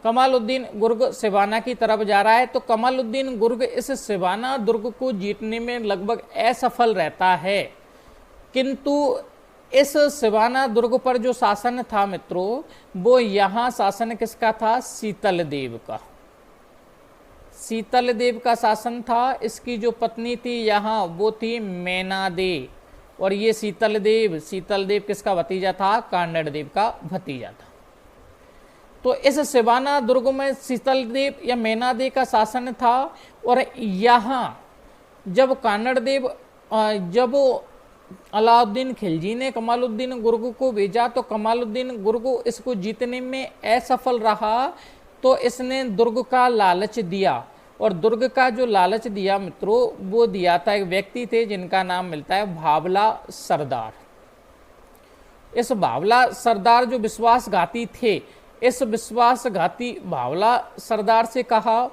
कमालुद्दीन गुर्ग सिवाना की तरफ जा रहा है। तो कमालुद्दीन गुर्ग इस सिवाना दुर्ग को जीतने में लगभग असफल रहता है, किंतु इस सिवाना दुर्ग पर जो शासन था मित्रों वो यहाँ शासन किसका था, शीतल देव का, शीतल देव का शासन था। इसकी जो पत्नी थी यहाँ वो थी मैनादे। और ये शीतल देव किसका भतीजा था, कांगड़ देव का भतीजा था। तो इस सिवाना दुर्ग में शीतल देव या मैनादे का शासन था। और यहाँ जब कांगड़ देव, जब अलाउद्दीन खिलजी ने कमालुद्दीन गुर्ग को भेजा तो कमालुद्दीन गुर्ग इसको जीतने में असफल रहा। तो इसने दुर्ग का लालच दिया, और दुर्ग का जो लालच दिया मित्रों वो दिया था, एक व्यक्ति थे जिनका नाम मिलता है भावला सरदार। इस भावला सरदार जो विश्वासघाती थे, इस विश्वासघाती भावला सरदार से कहा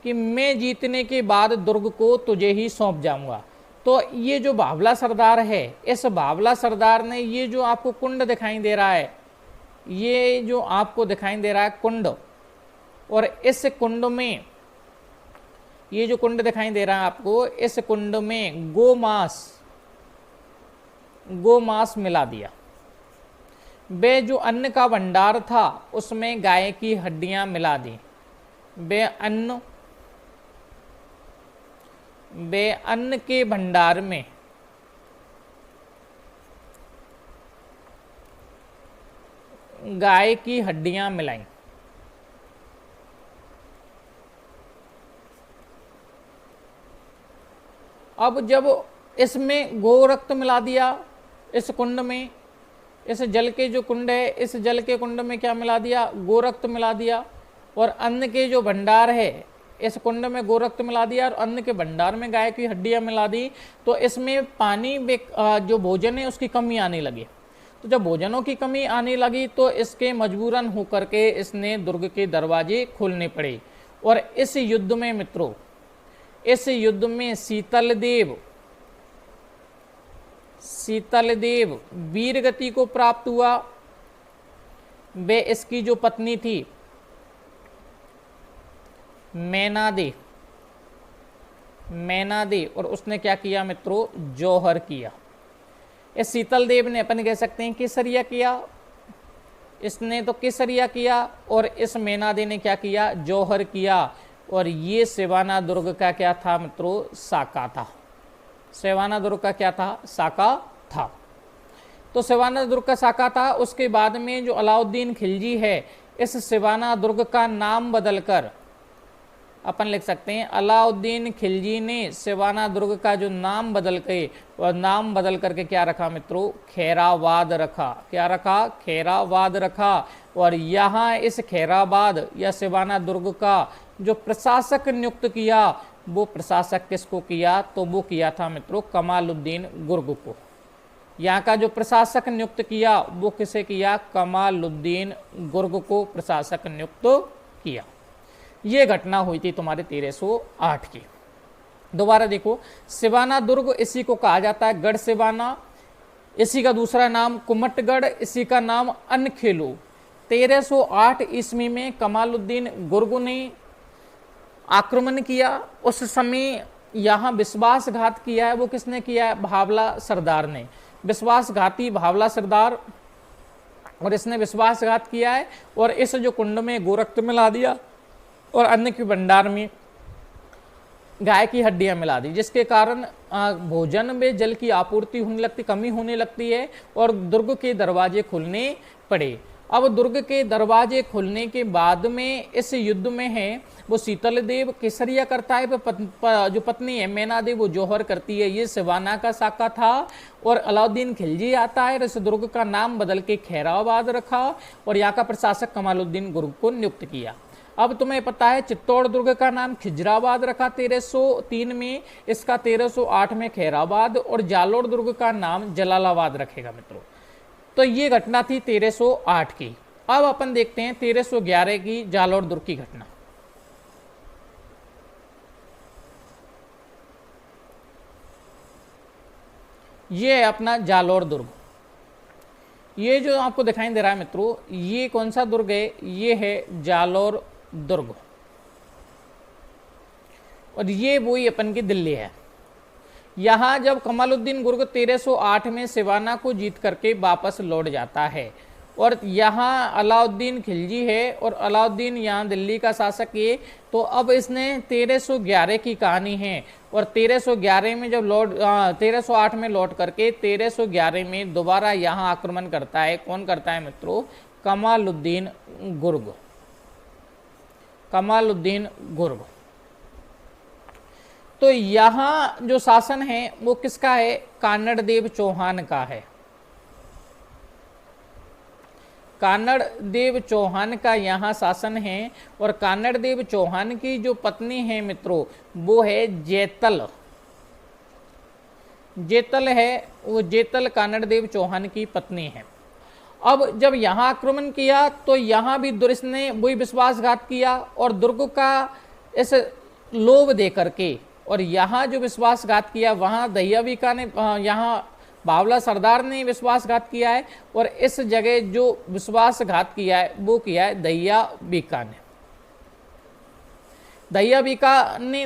कि मैं जीतने के बाद दुर्ग को तुझे ही सौंप जाऊंगा। तो ये जो भावला सरदार है, इस भावला सरदार ने ये जो आपको कुंड दिखाई दे रहा है, ये जो आपको दिखाई दे रहा है कुंड, और इस कुंड में, ये जो कुंड दिखाई दे रहा है आपको, इस कुंड में गोमांस मिला दिया। वे जो अन्न का भंडार था उसमें गाय की हड्डियां मिला दी। वे अन्न के भंडार में गाय की हड्डियां मिलाई। अब जब इसमें गोरक्त मिला दिया, इस कुंड में, इस जल के जो कुंड है, इस जल के कुंड में क्या मिला दिया, गोरक्त मिला दिया। और अन्न के जो भंडार है, इस कुंड में गोरक्त मिला दिया और अन्न के भंडार में गाय की हड्डियां मिला दी। तो इसमें पानी जो भोजन है उसकी कमी आने लगी। तो जब भोजनों की कमी आने लगी तो इसके मजबूरन होकर के इसने दुर्ग के दरवाजे खोलने पड़े। और इस युद्ध में मित्रों, इस युद्ध में शीतल देव वीरगति को प्राप्त हुआ। वे इसकी जो पत्नी थी मैनादे, और उसने क्या किया मित्रों, जौहर किया। इस शीतल देव ने अपन कह सकते हैं केसरिया किया, इसने तो केसरिया किया, और इस मैनादे ने क्या किया, जौहर किया। और ये सिवाना दुर्ग का क्या था मित्रों, साका था। सिवाना दुर्ग का क्या था, साका था। तो सिवाना दुर्ग का साका था। उसके बाद में जो अलाउद्दीन खिलजी है, इस सिवाना दुर्ग का नाम बदलकर अपन लिख सकते हैं, अलाउद्दीन खिलजी ने सिवाना दुर्ग का जो नाम बदल के, और नाम बदल करके क्या रखा मित्रों, खैराबाद रखा। क्या रखा, खैराबाद रखा। और यहाँ इस खैराबाद या सिवाना दुर्ग का जो प्रशासक नियुक्त किया, वो प्रशासक किसको किया, तो वो किया था मित्रों कमालुद्दीन गुर्ग को। यहाँ का जो प्रशासक नियुक्त किया वो किसे किया, कमालुद्दीन गुर्ग को प्रशासक नियुक्त किया। ये घटना हुई थी तुम्हारे 1308 की। दोबारा देखो, सिवाना दुर्ग इसी को कहा जाता है गढ़ सिवाना, इसी का दूसरा नाम कुम्मटगढ़, इसी का नाम अनखेलो। 1308 ईस्वी में कमालुद्दीन गुर्ग ने आक्रमण किया उस समय यहाँ विश्वासघात किया है वो किसने किया है? भावला सरदार ने, विश्वासघाती भावला सरदार, और इसने विश्वासघात किया है और इस जो कुंड में गोरक्त मिला दिया और अन्न के भंडार में गाय की हड्डियां मिला दी, जिसके कारण भोजन में जल की आपूर्ति होने लगती, कमी होने लगती है और दुर्ग के दरवाजे खुलने पड़े। अब दुर्ग के दरवाजे खुलने के बाद में इस युद्ध में है वो शीतल देव केसरिया करता है, जो पत्नी है मैना देव वो जौहर करती है। ये सिवाना का साका था और अलाउद्दीन खिलजी आता है, इस दुर्ग का नाम बदल के खैराबाद रखा और यहाँ का प्रशासक कमालुद्दीन गुर्ग को नियुक्त किया। अब तुम्हें पता है चित्तौड़ दुर्ग का नाम खिजराबाद रखा 1303 में, इसका 1308 में खैराबाद, और जालोर दुर्ग का नाम जलालाबाद रखेगा मित्रों। तो ये घटना थी 1308 की। अब अपन देखते हैं 1311 की जालोर दुर्ग की घटना। ये है अपना जालोर दुर्ग। ये जो आपको दिखाई दे रहा है मित्रों, ये कौन सा दुर्ग है? ये है जालोर दुर्ग, और ये वही अपन की दिल्ली है। यहां जब कमालुद्दीन गुर्ग 1308 में सिवाना को जीत करके वापस लौट जाता है और यहाँ अलाउद्दीन खिलजी है और अलाउद्दीन यहाँ दिल्ली का शासक है, तो अब इसने 1311 की कहानी है और 1311 में जब 1308 में लौट करके 1311 में दोबारा यहाँ आक्रमण करता है। कौन करता है मित्रों? कमालुद्दीन गुर्ग, कमालुद्दीन गुर्ग। तो यहाँ जो शासन है वो किसका है? कानड़ देव चौहान का है। कानड़ देव चौहान का यहाँ शासन है और कानड़ देव चौहान की जो पत्नी है मित्रों वो है जेतल। जेतल है वो, जेतल कानड़ देव चौहान की पत्नी है। अब जब यहाँ आक्रमण किया तो यहाँ भी दुर्ग ने वही विश्वासघात किया और दुर्ग का इस लोभ दे करके, और यहाँ जो विश्वासघात किया वहाँ दहियावीका ने, यहाँ बावला सरदार ने विश्वासघात किया है और इस जगह जो विश्वासघात किया है वो किया है दहियावीका ने। दहियावीका ने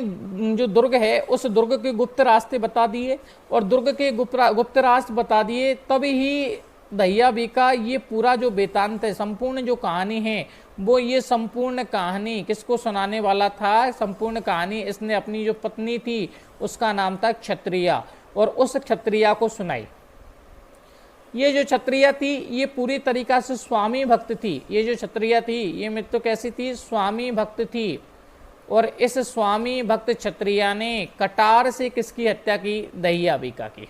जो दुर्ग है उस दुर्ग के गुप्त रास्ते बता दिए और दुर्ग के गुप्त रास्ते बता दिए, तभी ही दहियावीका ये पूरा जो वृत्तांत है, संपूर्ण जो कहानी है वो, ये संपूर्ण कहानी किसको सुनाने वाला था? संपूर्ण कहानी इसने अपनी जो पत्नी थी उसका नाम था क्षत्रिया, और उस क्षत्रिया को सुनाई। ये जो क्षत्रिया थी ये पूरी तरीका से स्वामी भक्त थी। ये जो क्षत्रिया थी ये मित्र कैसी थी? स्वामी भक्त थी। और इस स्वामी भक्त क्षत्रिया ने कटार से किसकी हत्या की? दहियावीका की।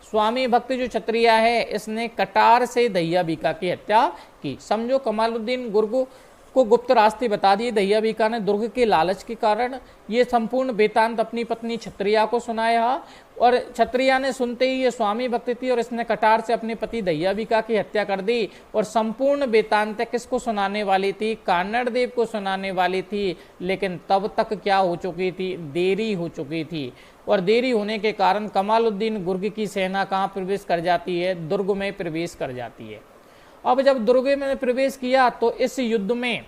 स्वामी भक्त जो क्षत्रिया है इसने कटार से दहियावीका की हत्या की। समझो कमालुद्दीन गुर्ग को गुप्त रास्ते बता दिए दहियावीका ने दुर्ग के लालच के कारण। ये संपूर्ण वृत्तांत अपनी पत्नी क्षत्रिया को सुनाया और क्षत्रिया ने सुनते ही ये स्वामी भक्त थी और इसने कटार से अपने पति दहियावीका की हत्या कर दी। और संपूर्ण वृत्तांत किसको सुनाने वाली थी? कानड़ देव को सुनाने वाली थी, लेकिन तब तक क्या हो चुकी थी? देरी हो चुकी थी। और देरी होने के कारण कमालुद्दीन गुर्ग की सेना कहाँ प्रवेश कर जाती है? दुर्ग में प्रवेश कर जाती है। अब जब दुर्ग में प्रवेश किया तो इस युद्ध में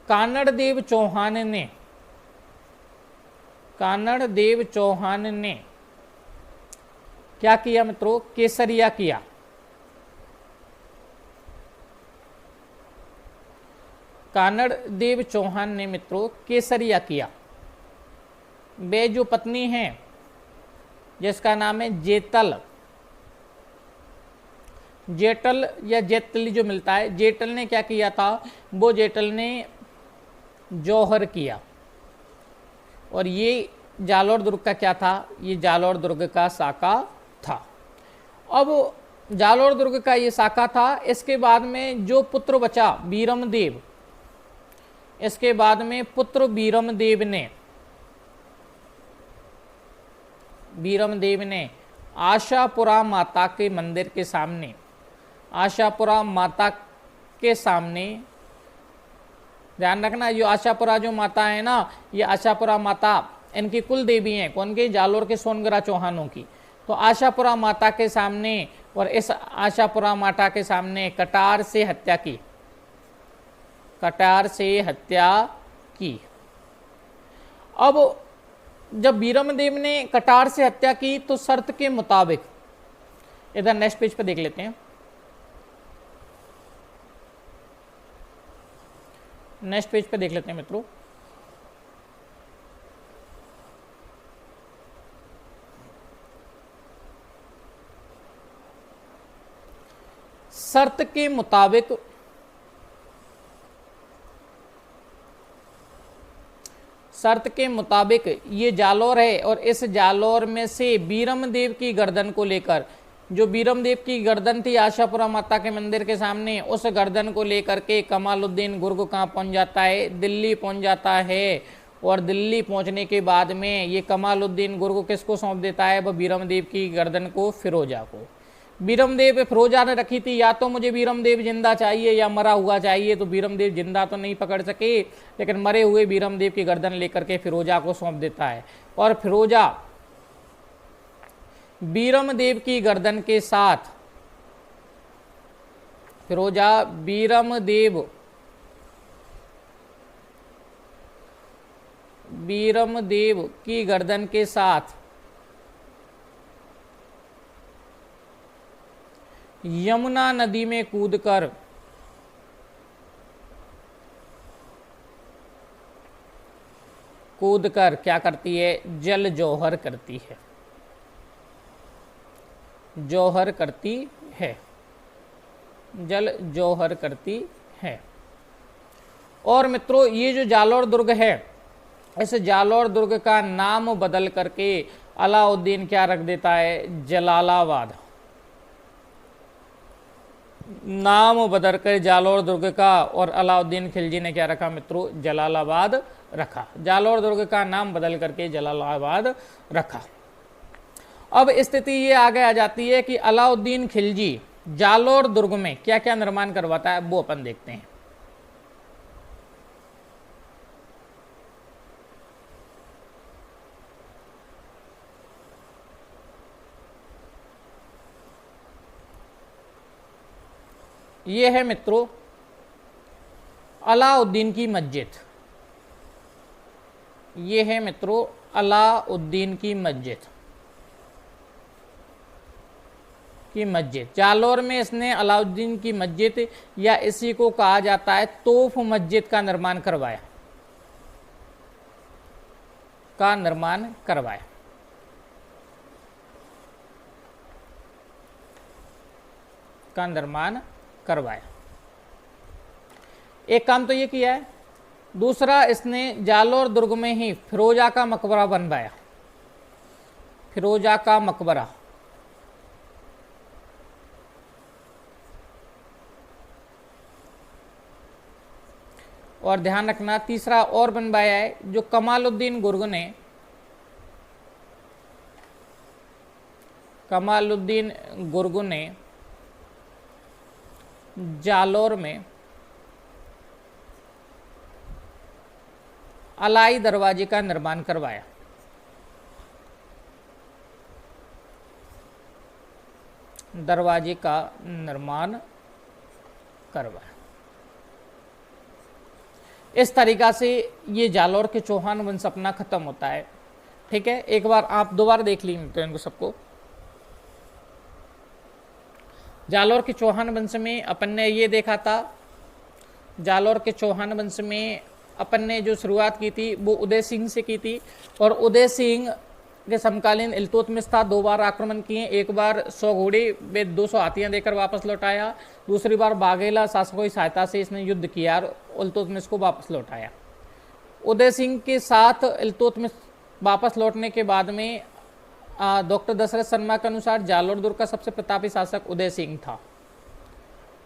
कानड़ देव चौहान ने क्या किया मित्रों? केसरिया किया। कानड़ देव चौहान ने मित्रों केसरिया किया। वे जो पत्नी है जिसका नाम है जेतल, जेटल या जेतली जो मिलता है, जेटल ने क्या किया था? वो जेटल ने जौहर किया। और ये जालोर दुर्ग का क्या था? ये जालोर दुर्ग का साका था। अब जालोर दुर्ग का ये साका था। इसके बाद में जो पुत्र बचा बीरमदेव, इसके बाद में पुत्र बीरमदेव ने आशापुरा माता के मंदिर के सामने, आशापुरा माता के सामने, ध्यान रखना ये आशापुरा जो माता है ना, ये आशापुरा माता इनकी कुल देवी हैं। कौन की? जालोर के सोनगरा चौहानों की। तो आशापुरा माता के सामने और इस आशापुरा माता के सामने कटार से हत्या की, कटार से हत्या की। अब जब बीरमदेव ने कटार से हत्या की तो शर्त के मुताबिक, इधर नेक्स्ट पेज पे देख लेते हैं, नेक्स्ट पेज पे देख लेते हैं मित्रों। शर्त के मुताबिक ये जालौर है और इस जालौर में से बीरमदेव की गर्दन को लेकर, जो बीरमदेव की गर्दन थी आशापुरा माता के मंदिर के सामने, उस गर्दन को लेकर के कमालुद्दीन गुर्ग कहाँ पहुंच जाता है? दिल्ली पहुंच जाता है। और दिल्ली पहुंचने के बाद में ये कमालुद्दीन गुर्ग किसको सौंप देता है? वह बीरमदेव की गर्दन को फिरोजा को। बीरमदेव फिरोजा ने रखी थी, या तो मुझे बीरमदेव जिंदा चाहिए या मरा हुआ चाहिए, तो बीरमदेव जिंदा तो नहीं पकड़ सके, लेकिन मरे हुए बीरमदेव की गर्दन लेकर के फिरोजा को सौंप देता है। और फिरोजा बीरमदेव की गर्दन के साथ, फिरोजा बीरमदेव की गर्दन के साथ यमुना नदी में कूदकर क्या करती है? जल जौहर करती है, जौहर करती है, जल जौहर करती है। और मित्रों ये जो जालौर दुर्ग है, इस जालौर दुर्ग का नाम बदल करके अलाउद्दीन क्या रख देता है? जलालाबाद। नाम बदल कर जालौर दुर्ग का, और अलाउद्दीन खिलजी ने क्या रखा मित्रों? जलालाबाद रखा। जालौर दुर्ग का नाम बदल करके जलालाबाद रखा। अब स्थिति ये आगे आ जाती है कि अलाउद्दीन खिलजी जालौर दुर्ग में क्या क्या निर्माण करवाता है, वो अपन देखते हैं। ये है मित्रों अलाउद्दीन की मस्जिद, ये है मित्रों अलाउद्दीन की मस्जिद जालौर में इसने अलाउद्दीन की मस्जिद, या इसी को कहा जाता है तोफ मस्जिद का निर्माण करवाया, एक काम तो ये किया है। दूसरा, इसने जालौर दुर्ग में ही फिरोजा का मकबरा बनवाया, फिरोजा का मकबरा। और ध्यान रखना तीसरा और बनवाया है, जो कमालुद्दीन गुर्ग ने जालौर में अलाई दरवाजे का निर्माण करवाया। इस तरीका से ये जालौर के चौहान वंश अपना खत्म होता है। ठीक है, एक बार आप दोबारा देख लीजिए इनको सबको। जालौर के चौहान वंश में अपन ने ये देखा था, जालौर के चौहान वंश में अपन ने जो शुरुआत की थी वो उदय सिंह से की थी, और उदय सिंह के समकालीन इल्तुतमिश था। 2 बार आक्रमण किए, एक बार 100 घोड़े वे 200 हाथियां देकर वापस लौटाया, दूसरी बार बाघेला शासकों की सहायता से इसने युद्ध किया और इल्तुतमिश को वापस लौटाया। उदय सिंह के साथ इल्तुतमिश वापस लौटने के बाद में डॉक्टर दशरथ शर्मा के अनुसार जालौर दुर्ग का सबसे प्रतापी शासक उदय सिंह था।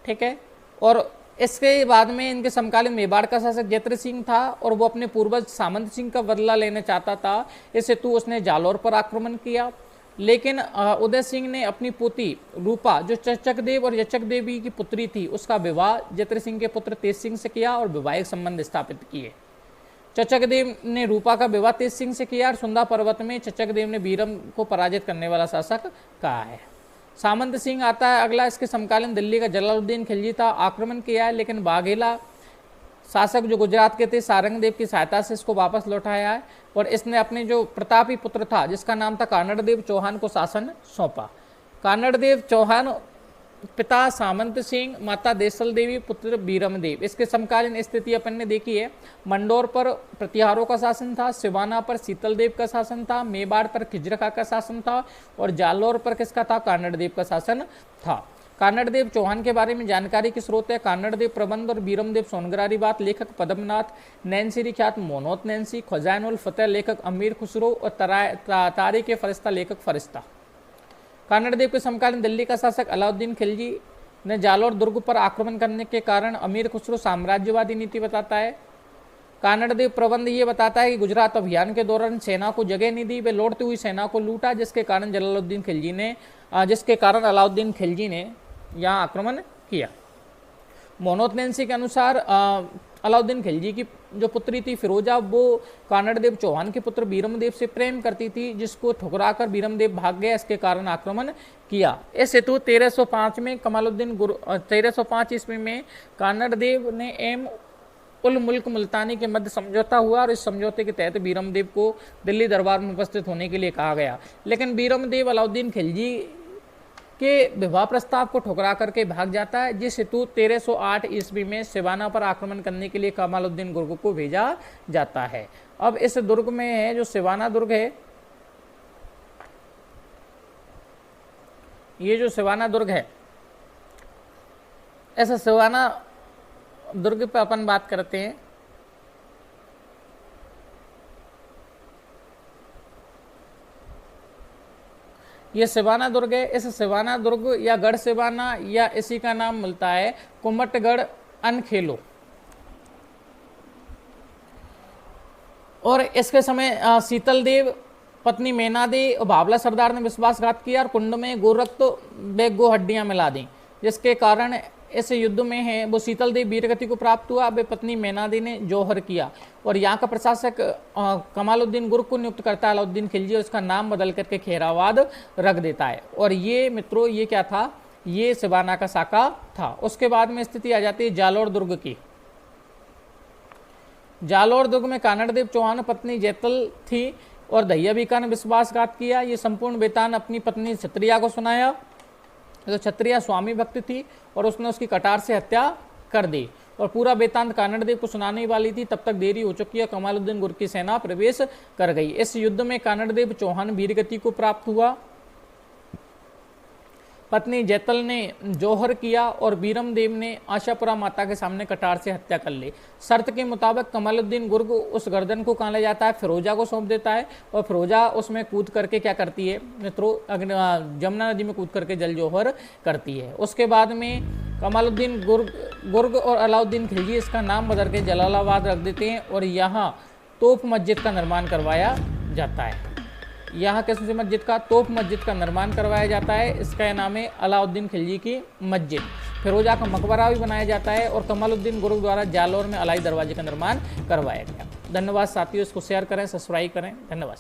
ठीक है, और इसके बाद में इनके समकालीन मेवाड़ का शासक जयद्रथ सिंह था, और वो अपने पूर्वज सामंत सिंह का बदला लेना चाहता था। इस हेतु उसने जालौर पर आक्रमण किया, लेकिन उदय सिंह ने अपनी पोती रूपा, जो चचक देव और यचक देवी की पुत्री थी, उसका विवाह जयद्रथ सिंह के पुत्र तेज सिंह से किया और वैवाहिक संबंध स्थापित किए। चचक देव ने रूपा का विवाह तेज सिंह से किया, और सुंदा पर्वत में चचक देव ने बीरम को पराजित करने वाला शासक कहा है। सामंत सिंह आता है अगला, इसके समकालीन दिल्ली का जलालुद्दीन खिलजी था, आक्रमण किया है, लेकिन बाघेला शासक जो गुजरात के थे सारंगदेव की सहायता से इसको वापस लौटाया है और इसने अपने जो प्रतापी पुत्र था जिसका नाम था कानड़देव चौहान को शासन सौंपा। कानड़देव चौहान पिता सामंत सिंह, माता देसल देवी, पुत्र बीरमदेव। इसके समकालीन स्थिति अपन ने देखी है। मंडोर पर प्रतिहारों का शासन था, सिवाना पर शीतलदेव का शासन था, मेवाड़ पर खिजरखा का शासन था और जालोर पर किसका था? कानड़देव का शासन था। कानड़देव चौहान के बारे में जानकारी की स्रोत है कानड़देव प्रबंध और बीरमदेव सोनगरारी बात लेखक पद्मनाथ, नैन्सी ख्यात मोनोत नैन्सी, खजानुल फतेह लेखक अमीर खुसरो और तारीख फरिश्ता लेखक फरिश्ता। कानड़देव के समकालीन दिल्ली का शासक अलाउद्दीन खिलजी ने जालोर दुर्ग पर आक्रमण करने के कारण अमीर खुसरो साम्राज्यवादी नीति बताता है। कानड़देव प्रबंध ये बताता है कि गुजरात अभियान के दौरान सेना को जगह नहीं दी, वे लौटती हुई सेना को लूटा, जिसके कारण अलाउद्दीन खिलजी ने यहाँ आक्रमण किया। मोनोत नैन्सी के अनुसार अलाउद्दीन खिलजी की जो पुत्री थी फिरोजा, वो कानड़देव चौहान के पुत्र बीरमदेव से प्रेम करती थी, जिसको ठुकराकर बीरमदेव भाग गया, इसके कारण आक्रमण किया। इस हेतु 1305 में 1305 ईस्वी में कानड़देव ने उल मुल्क मुल्तानी के मध्य समझौता हुआ और इस समझौते के तहत बीरमदेव को दिल्ली दरबार में उपस्थित होने के लिए कहा गया। लेकिन बीरमदेव अलाउद्दीन खिलजी के विवाह प्रस्ताव को ठुकरा करके भाग जाता है, जिस हेतु 1308 ईस्वी में सिवाना पर आक्रमण करने के लिए कमालुद्दीन दुर्ग को भेजा जाता है। अब इस दुर्ग में है जो सिवाना दुर्ग है, ये जो सिवाना दुर्ग है, ऐसा सिवाना दुर्ग पर अपन बात करते हैं। ये सिवाना दुर्ग है। इस सिवाना दुर्ग या गढ़ सिवाना या इसी का नाम मिलता है कुमटगढ़ अनखेलो। और इसके समय शीतलदेव पत्नी मेनादे और भावला सरदार ने विश्वासघात किया और कुंड में गोरक्त बेगो हड्डियां मिला दी, जिसके कारण इस युद्ध में है वो शीतलदेव वीरगति को प्राप्त हुआ। वे पत्नी मेनादी ने जौहर किया और यहाँ का प्रशासक कमालुद्दीन गुर्ग को नियुक्त करता है अलाउद्दीन खिलजी और इसका नाम बदल करके खेराबाद रख देता है। और ये मित्रों ये क्या था? ये सिवाना का साका था। उसके बाद में स्थिति आ जाती है जालोर दुर्ग की। जालोर दुर्ग में कानड़देव चौहान पत्नी जैतल थी और दहियाबिका ने विश्वासघात किया। ये संपूर्ण बेतान अपनी पत्नी क्षत्रिया को सुनाया। तो क्षत्रिया स्वामी भक्त थी और उसने उसकी कटार से हत्या कर दी और पूरा बेतांत कानड़देव को सुनाने वाली थी। तब तक देरी हो चुकी है, कमालुद्दीन गुर्ग की सेना प्रवेश कर गई। इस युद्ध में कानड़देव चौहान वीरगति को प्राप्त हुआ। पत्नी जैतल ने जौहर किया और बीरमदेव ने आशापुरा माता के सामने कटार से हत्या कर ली। शर्त के मुताबिक कमालुद्दीन गुर्ग उस गर्दन को कहाँ ले जाता है? फिरोजा को सौंप देता है और फिरोजा उसमें कूद करके क्या करती है मित्रों? जमुना नदी में कूद करके जल जौहर करती है। उसके बाद में कमालुद्दीन गुर्ग और अलाउद्दीन खिलजी इसका नाम बदल के जलालाबाद रख देते हैं और यहाँ तोप मस्जिद का निर्माण करवाया जाता है। यहाँ किस मस्जिद का? तोप मस्जिद का निर्माण करवाया जाता है। इसका नाम है अलाउद्दीन खिलजी की मस्जिद। फिरोजा का मकबरा भी बनाया जाता है और कमालुद्दीन गुर्ग द्वारा जालोर में अलाई दरवाजे का निर्माण करवाया गया। धन्यवाद साथियों, इसको शेयर करें, सब्सक्राइब करें। धन्यवाद।